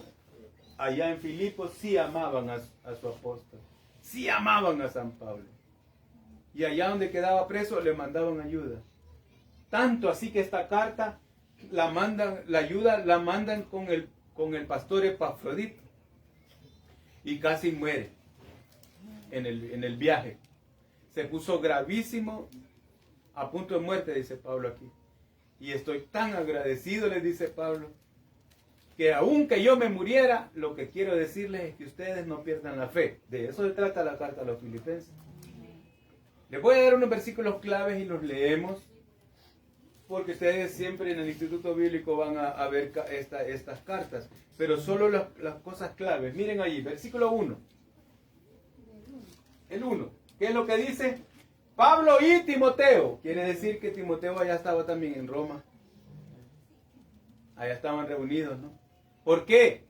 Allá en Filipos sí amaban a su apóstol, sí amaban a San Pablo. Y allá donde quedaba preso le mandaban ayuda. Tanto así que esta carta la ayuda la mandan con el pastor Epafrodito. Y casi muere en el viaje. Se puso gravísimo, a punto de muerte, dice Pablo aquí. Y estoy tan agradecido, les dice Pablo, que aunque yo me muriera, lo que quiero decirles es que ustedes no pierdan la fe. De eso se trata la carta a los filipenses. Les voy a dar unos versículos claves y los leemos, porque ustedes siempre en el Instituto Bíblico van a ver estas cartas, pero solo las cosas claves. Miren allí, versículo 1. El 1. ¿Qué es lo que dice? Pablo y Timoteo. Quiere decir que Timoteo allá estaba también en Roma. Allá estaban reunidos, ¿no? ¿Por qué?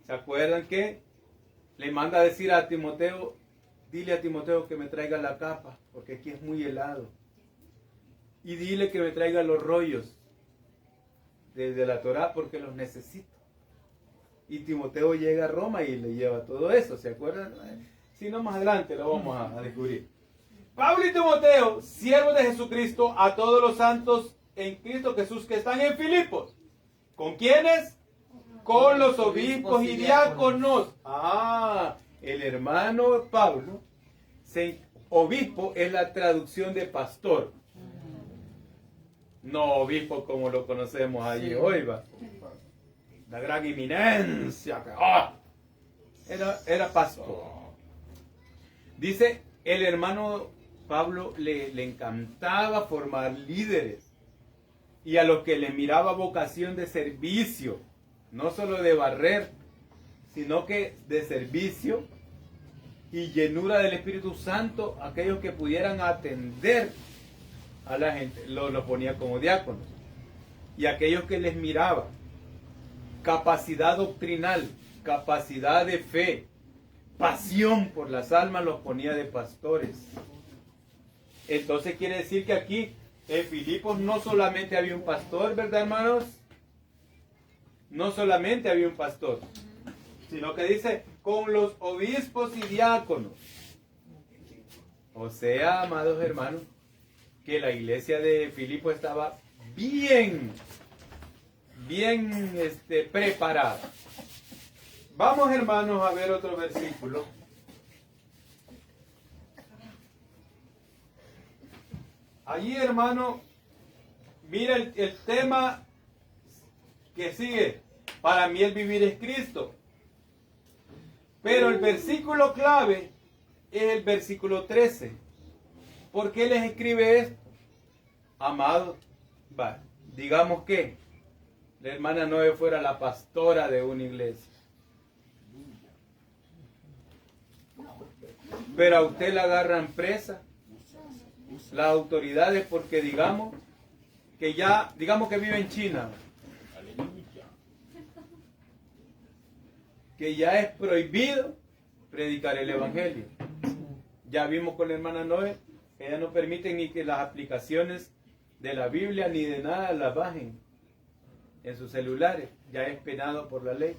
¿Se acuerdan que le manda a decir a Timoteo, dile a Timoteo que me traiga la capa, porque aquí es muy helado? Y dile que me traiga los rollos de la Torá, porque los necesito. Y Timoteo llega a Roma y le lleva todo eso, ¿se acuerdan? Si no, más adelante lo vamos a descubrir. Pablo y Timoteo, siervos de Jesucristo, a todos los santos en Cristo Jesús que están en Filipos. ¿Con quiénes? Con los obispos y diáconos. El hermano Pablo, obispo es la traducción de pastor. No obispo como lo conocemos allí hoy, va. La gran eminencia. Era pastor. Dice, el hermano Pablo le encantaba formar líderes. Y a los que le miraba vocación de servicio, no solo de barrer, sino que de servicio y llenura del Espíritu Santo, aquellos que pudieran atender a la gente, lo ponía como diáconos. Y aquellos que les miraba, capacidad doctrinal, capacidad de fe, pasión por las almas, los ponía de pastores. Entonces quiere decir que aquí en Filipos no solamente había un pastor, ¿verdad, hermanos? No solamente había un pastor, sino que dice, con los obispos y diáconos. O sea, amados hermanos, que la iglesia de Filipos estaba bien preparada. Vamos, hermanos, a ver otro versículo. Allí, hermano, mira el tema que sigue. Para mí el vivir es Cristo. Pero el versículo clave es el versículo 13. ¿Por qué les escribe esto? Amados, digamos que la hermana Noé fuera la pastora de una iglesia. Pero a usted la agarran presa las autoridades porque digamos que vive en China, que ya es prohibido predicar el evangelio. Ya vimos con la hermana Noé que ella no permite ni que las aplicaciones de la Biblia ni de nada las bajen en sus celulares. Ya es penado por la ley.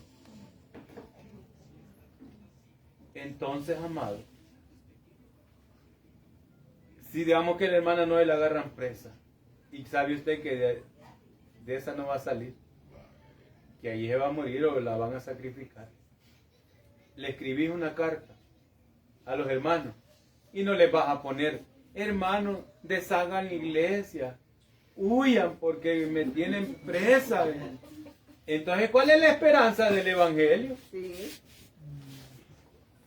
Entonces, amado, si digamos que la hermana Noé la agarran presa, y sabe usted que de esa no va a salir, que allí se va a morir o la van a sacrificar, le escribís una carta a los hermanos y no les vas a poner: hermanos, deshagan la iglesia, huyan porque me tienen presa. Entonces, ¿cuál es la esperanza del evangelio? Sí.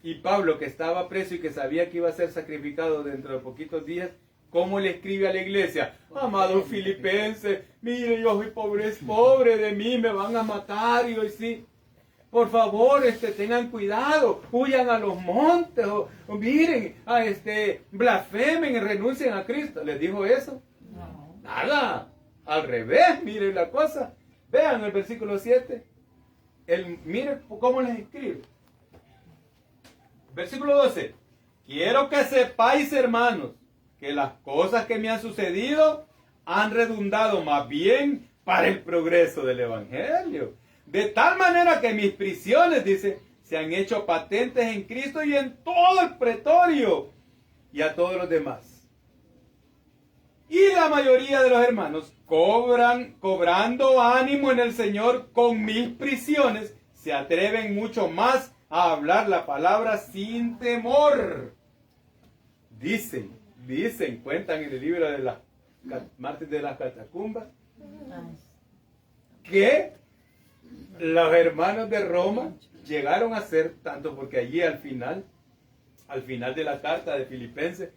Y Pablo, que estaba preso y que sabía que iba a ser sacrificado dentro de poquitos días, ¿cómo le escribe a la iglesia? Amados filipenses, mire, yo soy pobre de mí, me van a matar. Y hoy sí, por favor, tengan cuidado, huyan a los montes, o miren, blasfemen y renuncien a Cristo. ¿Les dijo eso? No. Nada, al revés, miren la cosa. Vean el versículo 7, miren cómo les escribe. Versículo 12. Quiero que sepáis, hermanos, que las cosas que me han sucedido han redundado más bien para el progreso del evangelio. De tal manera que mis prisiones, dice, se han hecho patentes en Cristo y en todo el pretorio y a todos los demás. Y la mayoría de los hermanos cobrando ánimo en el Señor con mis prisiones, se atreven mucho más a hablar la palabra sin temor. Dicen, cuentan en el libro de las Mártires de las Catacumbas, que los hermanos de Roma llegaron a ser tanto, porque allí al final de la carta de Filipenses,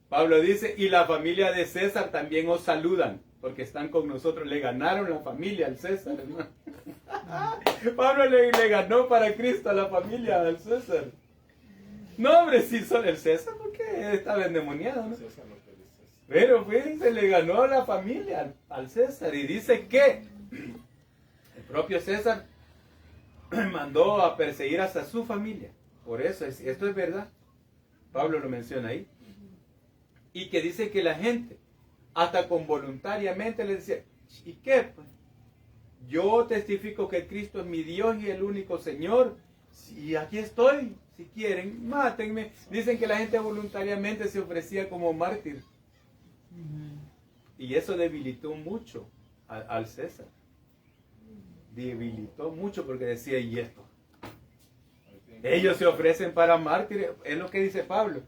Pablo dice: y la familia de César también os saludan, porque están con nosotros. Le ganaron la familia al César, hermano. Pablo le ganó para Cristo a la familia al César. No, hombre, sí son el César, porque estaba endemoniado, ¿no? Pero se le ganó a la familia al César. Y dice que el propio César mandó a perseguir hasta su familia. Por eso, esto es verdad. Pablo lo menciona ahí. Y que dice que la gente, hasta con voluntariamente, le decía: ¿y qué? Pues yo testifico que Cristo es mi Dios y el único Señor. Y aquí estoy. Si quieren, mátenme. Dicen que la gente voluntariamente se ofrecía como mártir. Y eso debilitó mucho al César. Debilitó mucho porque decía: ¿y esto? Ellos se ofrecen para mártires. Es lo que dice Pablo.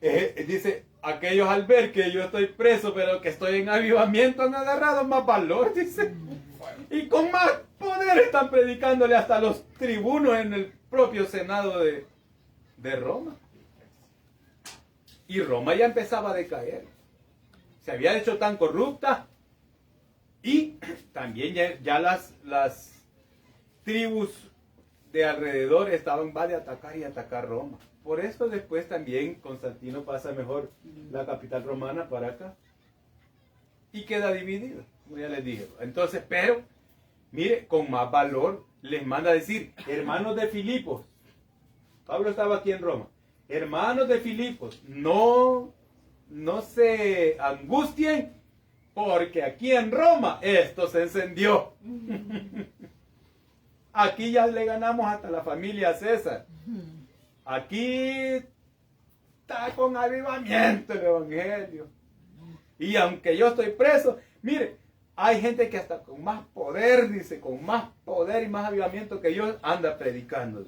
Dice: aquellos al ver que yo estoy preso, pero que estoy en avivamiento, han agarrado más valor, dice. Y con más poder están predicándole hasta los tribunos en el propio Senado de Roma. Y Roma ya empezaba a decaer. Se había hecho tan corrupta. Y también ya las tribus de alrededor estaban de atacar y atacar Roma. Por eso después también Constantino pasa mejor la capital romana para acá. Y queda dividido, como ya les dije. Entonces, pero, mire, con más valor les manda a decir: hermanos de Filipos. Pablo estaba aquí en Roma. Hermanos de Filipos, no se angustien, porque aquí en Roma esto se encendió. Aquí ya le ganamos hasta la familia César. Aquí está con avivamiento el evangelio. Y aunque yo estoy preso, mire, hay gente que hasta con más poder, dice, con más poder y más avivamiento que yo anda predicando.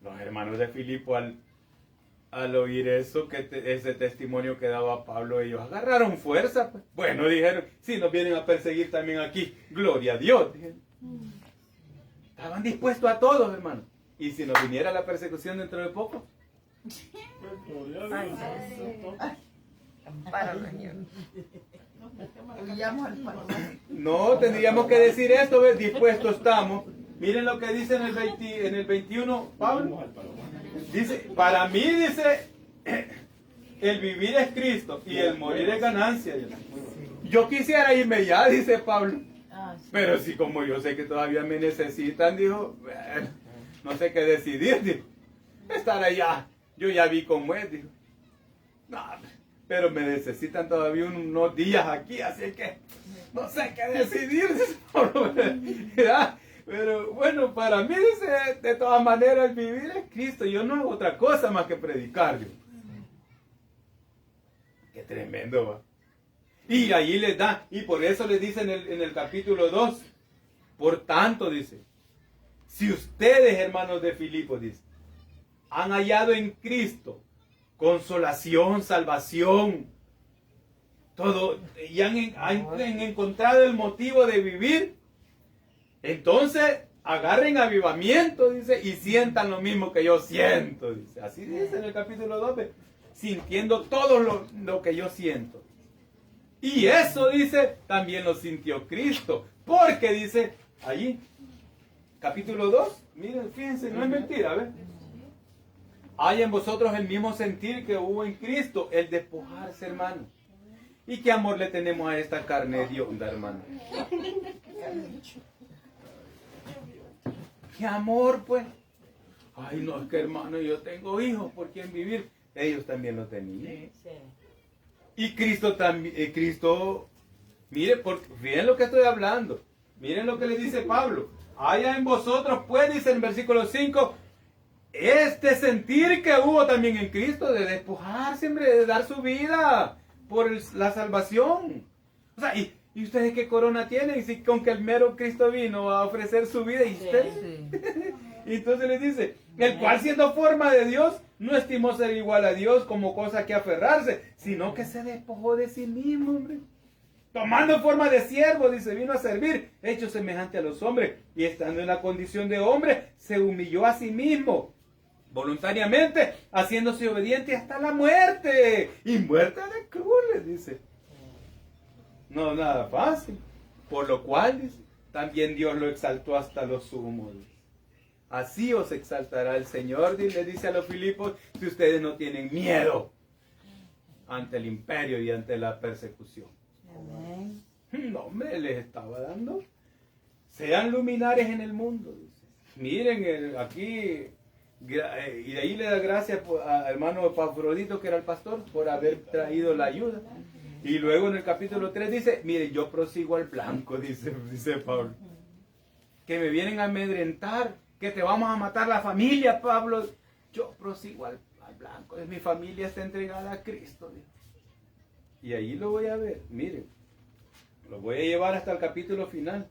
Los hermanos de Filipo al oír eso, ese testimonio que daba Pablo, ellos agarraron fuerza. Pues. Bueno, dijeron, si nos vienen a perseguir también aquí, gloria a Dios. Dijeron. Estaban dispuestos a todos, hermano. Y si nos viniera la persecución dentro de poco. Ay, amparo, Señor. No, tendríamos que decir esto, ¿ves? Dispuestos estamos. Miren lo que dice en el 21, Pablo. Dice, para mí, dice, el vivir es Cristo y el morir es ganancia. Yo quisiera irme ya, dice Pablo. Pero si como yo sé que todavía me necesitan, dijo, no sé qué decidir, dijo. Estar allá, yo ya vi cómo es, dijo. No, pero me necesitan todavía unos días aquí, así que no sé qué decidir, dice Pablo. Pero bueno, para mí, dice, de todas maneras, el vivir es Cristo. Yo no hago otra cosa más que predicar. Digo. Qué tremendo, va. Y ahí les da, y por eso les dice en el capítulo 2, por tanto, dice, si ustedes, hermanos de Filipo, dice, han hallado en Cristo consolación, salvación, todo, y han encontrado el motivo de vivir, entonces agarren avivamiento, dice, y sientan lo mismo que yo siento, dice. Así dice en el capítulo 2, sintiendo todo lo que yo siento. Y eso, dice, también lo sintió Cristo. Porque dice, allí, capítulo 2, miren, fíjense, no es mentira, ¿ves? Hay en vosotros el mismo sentir que hubo en Cristo, el despojarse, hermano. ¿Y qué amor le tenemos a esta carne hedionda, hermano? ¿Qué amor, pues? Ay, no, es que hermano, yo tengo hijos por quien vivir. Ellos también lo tenían. Y Cristo también, mire, miren lo que estoy hablando. Miren lo que le dice Pablo. Haya en vosotros, pues, dice en versículo 5, este sentir que hubo también en Cristo, de despojarse, hombre, de dar su vida por la salvación. O sea, ¿y ustedes qué corona tienen? Y si con que el mero Cristo vino a ofrecer su vida, ¿y ustedes? Sí. Y entonces les dice, el cual siendo forma de Dios, no estimó ser igual a Dios como cosa que aferrarse, sino que se despojó de sí mismo, hombre. Tomando forma de siervo, dice, vino a servir, hecho semejante a los hombres, y estando en la condición de hombre, se humilló a sí mismo, voluntariamente, haciéndose obediente hasta la muerte, y muerte de cruz, les dice. No, nada fácil. Por lo cual, dice, también Dios lo exaltó hasta lo sumo. Así os exaltará el Señor, le dice a los Filipos, si ustedes no tienen miedo ante el imperio y ante la persecución. Amén. No, hombre, les estaba dando. Sean luminares en el mundo. Dice. Miren, aquí, y de ahí le da gracias a hermano Pafrodito, que era el pastor, por haber traído la ayuda. Y luego en el capítulo 3 dice, mire, yo prosigo al blanco, dice Pablo. Que me vienen a amedrentar, que te vamos a matar la familia, Pablo. Yo prosigo al blanco, mi familia está entregada a Cristo. Dice. Y ahí lo voy a ver, miren, lo voy a llevar hasta el capítulo final.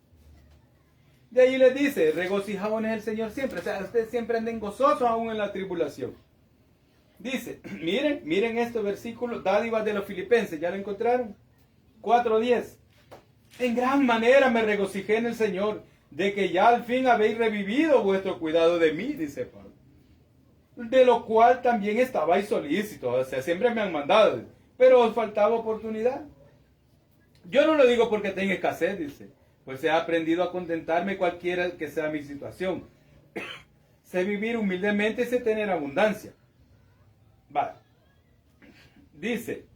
De ahí les dice, regocijaos en el Señor siempre. O sea, ustedes siempre anden gozosos aún en la tribulación. Dice, miren estos versículos, dádivas de los filipenses, ¿ya lo encontraron? 4:10. En gran manera me regocijé en el Señor, de que ya al fin habéis revivido vuestro cuidado de mí, dice Pablo. De lo cual también estabais solícitos, o sea, siempre me han mandado, pero os faltaba oportunidad. Yo no lo digo porque tenga escasez, dice, pues he aprendido a contentarme cualquiera que sea mi situación. Sé vivir humildemente y sé tener abundancia. Vale. Dice,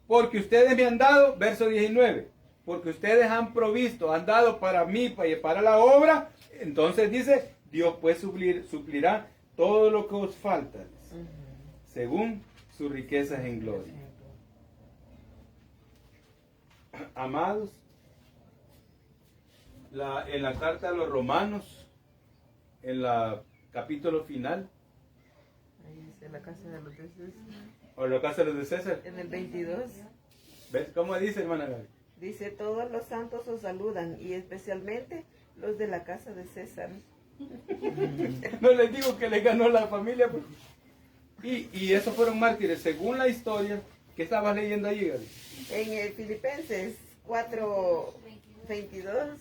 porque ustedes me han dado, verso 19, porque ustedes han provisto, han dado para mí, para la obra, entonces dice, Dios pues suplirá todo lo que os falta, según sus riquezas en gloria. Amados, en la carta a los romanos, en la capítulo final. Ahí dice la casa de los de César. ¿O la casa de los de César? En el 22. ¿Ves cómo dice, hermana Gaby? Dice, todos los santos os saludan y especialmente Los de la casa de César. No les digo que le ganó la familia. Y esos fueron mártires, según la historia que estabas leyendo ahí, Gaby. En el Filipenses 4:22.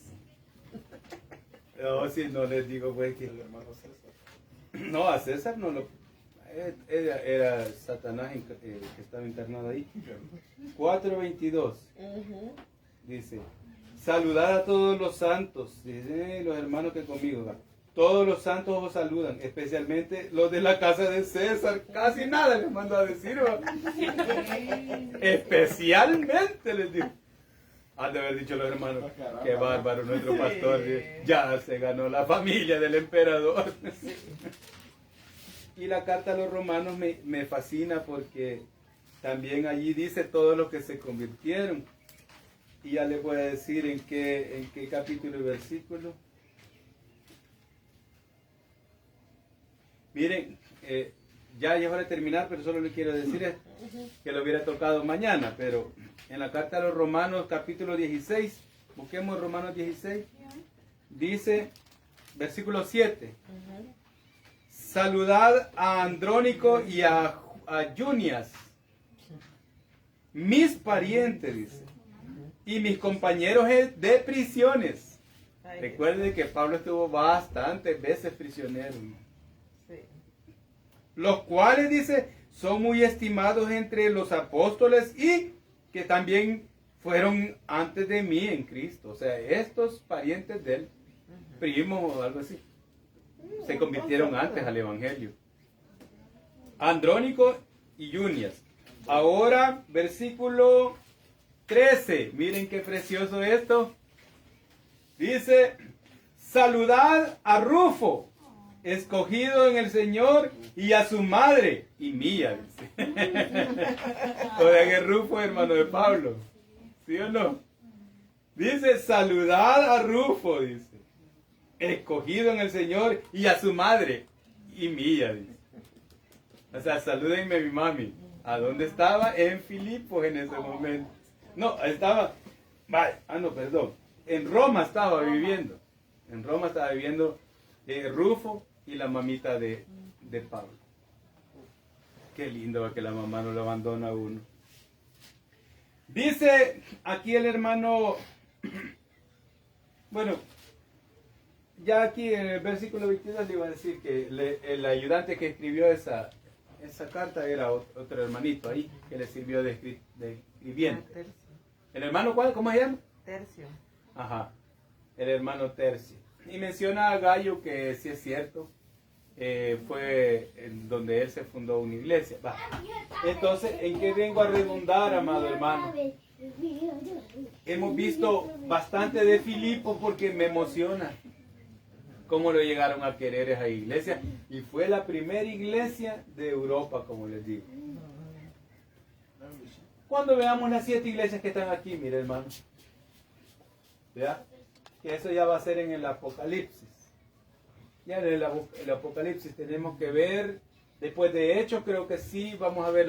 No, si no les digo, pues que el hermano César. No, a César no lo. Era Satanás que estaba internado ahí. 4:22. Dice: saludad a todos los santos, dice, los hermanos que conmigo van. Todos los santos os saludan, especialmente los de la casa de César. Casi nada les mando a decir, ¿va? Especialmente les digo. Han de haber dicho los hermanos, qué bárbaro nuestro pastor, ya se ganó la familia del emperador. Y la carta a los romanos me fascina porque también allí dice todos los que se convirtieron. Y ya les voy a decir en qué capítulo y versículo. Miren, ya es hora de terminar, pero solo les quiero decir que lo hubiera tocado mañana, pero en la carta a los Romanos, capítulo 16, busquemos Romanos 16, dice, versículo 7, saludad a Andrónico y a Junias, mis parientes, dice, y mis compañeros de prisiones. Recuerden que Pablo estuvo bastantes veces prisionero. Los cuales, dice, son muy estimados entre los apóstoles y que también fueron antes de mí en Cristo. O sea, estos parientes de él, primos o algo así, se convirtieron antes al Evangelio. Andrónico y Junias. Ahora, versículo 13. Miren qué precioso esto. Dice, saludad a Rufo, escogido en el Señor, y a su madre y mía, dice. O sea que Rufo es hermano de Pablo, ¿sí o no? Dice, saludad a Rufo, dice, escogido en el Señor, y a su madre y mía, dice. O sea, salúdenme a mi mami. ¿A dónde estaba? En Filipos en ese momento. No, estaba, en Roma estaba viviendo. En Roma estaba viviendo Rufo y la mamita de Pablo. Qué lindo que la mamá no lo abandona a uno. Dice aquí el hermano, bueno, ya aquí en el versículo 22 le iba a decir que el ayudante que escribió esa carta era otro hermanito ahí, que le sirvió de escribiente. ¿El hermano cuál? ¿Cómo se llama? Tercio. Ajá, el hermano Tercio. Y menciona a Gallo que sí es cierto, fue en donde él se fundó una iglesia. Va. Entonces, ¿en qué vengo a redundar, amado hermano? Hemos visto bastante de Filipo porque me emociona cómo lo llegaron a querer esa iglesia. Y fue la primera iglesia de Europa, como les digo. Cuando veamos las 7 iglesias que están aquí, mire hermano, ¿ya? Que eso ya va a ser en el Apocalipsis. Ya en el Apocalipsis tenemos que ver, después de Hechos creo que sí, vamos a ver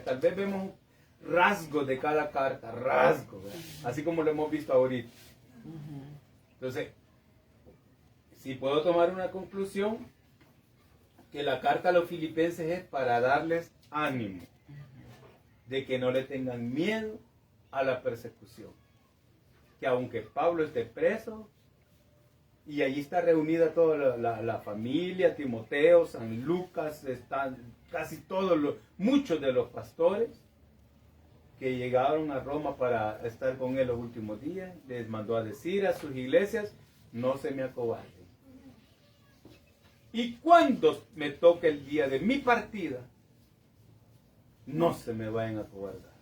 tal vez vemos rasgos de cada carta, rasgos, ¿verdad? Así como lo hemos visto ahorita. Entonces, si puedo tomar una conclusión, que la carta a los filipenses es para darles ánimo, de que no le tengan miedo a la persecución. Que aunque Pablo esté preso, y allí está reunida toda la familia, Timoteo, San Lucas, están casi muchos de los pastores que llegaron a Roma para estar con él los últimos días, les mandó a decir a sus iglesias, no se me acobarden. Y cuando me toque el día de mi partida, no se me vayan a acobardar.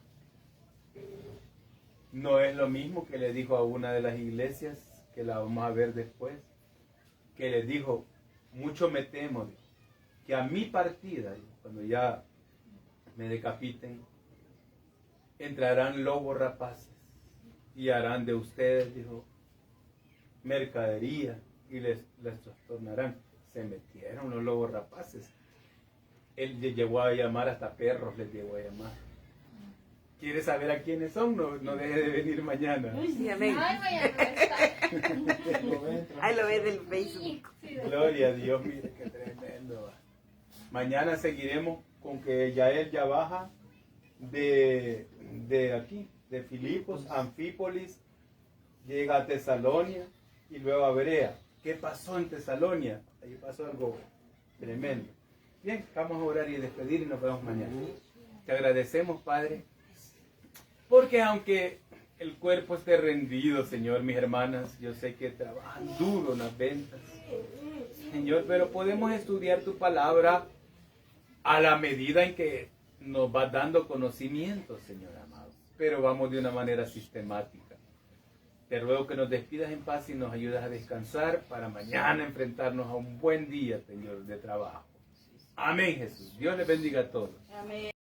No es lo mismo que le dijo a una de las iglesias, que la vamos a ver después, que les dijo, mucho me temo que a mi partida, cuando ya me decapiten, entrarán lobos rapaces y harán de ustedes, dijo, mercadería y les trastornarán. Se metieron los lobos rapaces. Él les llegó a llamar, hasta perros les llegó a llamar. quiere saber a quiénes son, no deje de venir mañana. Sí, amén. Ay, mañana no está. Ahí lo ve del Facebook. Gloria a Dios, mire qué tremendo. Mañana seguiremos con que Yael ya baja de aquí, de Filipos, Anfípolis, llega a Tesalonia y luego a Berea. ¿Qué pasó en Tesalonia? Ahí pasó algo tremendo. Bien, vamos a orar y despedir y nos vemos mañana. Te agradecemos, Padre, porque aunque el cuerpo esté rendido, Señor, mis hermanas, yo sé que trabajan duro en las ventas, Señor, pero podemos estudiar tu palabra a la medida en que nos vas dando conocimiento, Señor amado, pero vamos de una manera sistemática. Te ruego que nos despidas en paz y nos ayudes a descansar para mañana enfrentarnos a un buen día, Señor, de trabajo. Amén, Jesús. Dios les bendiga a todos. Amén.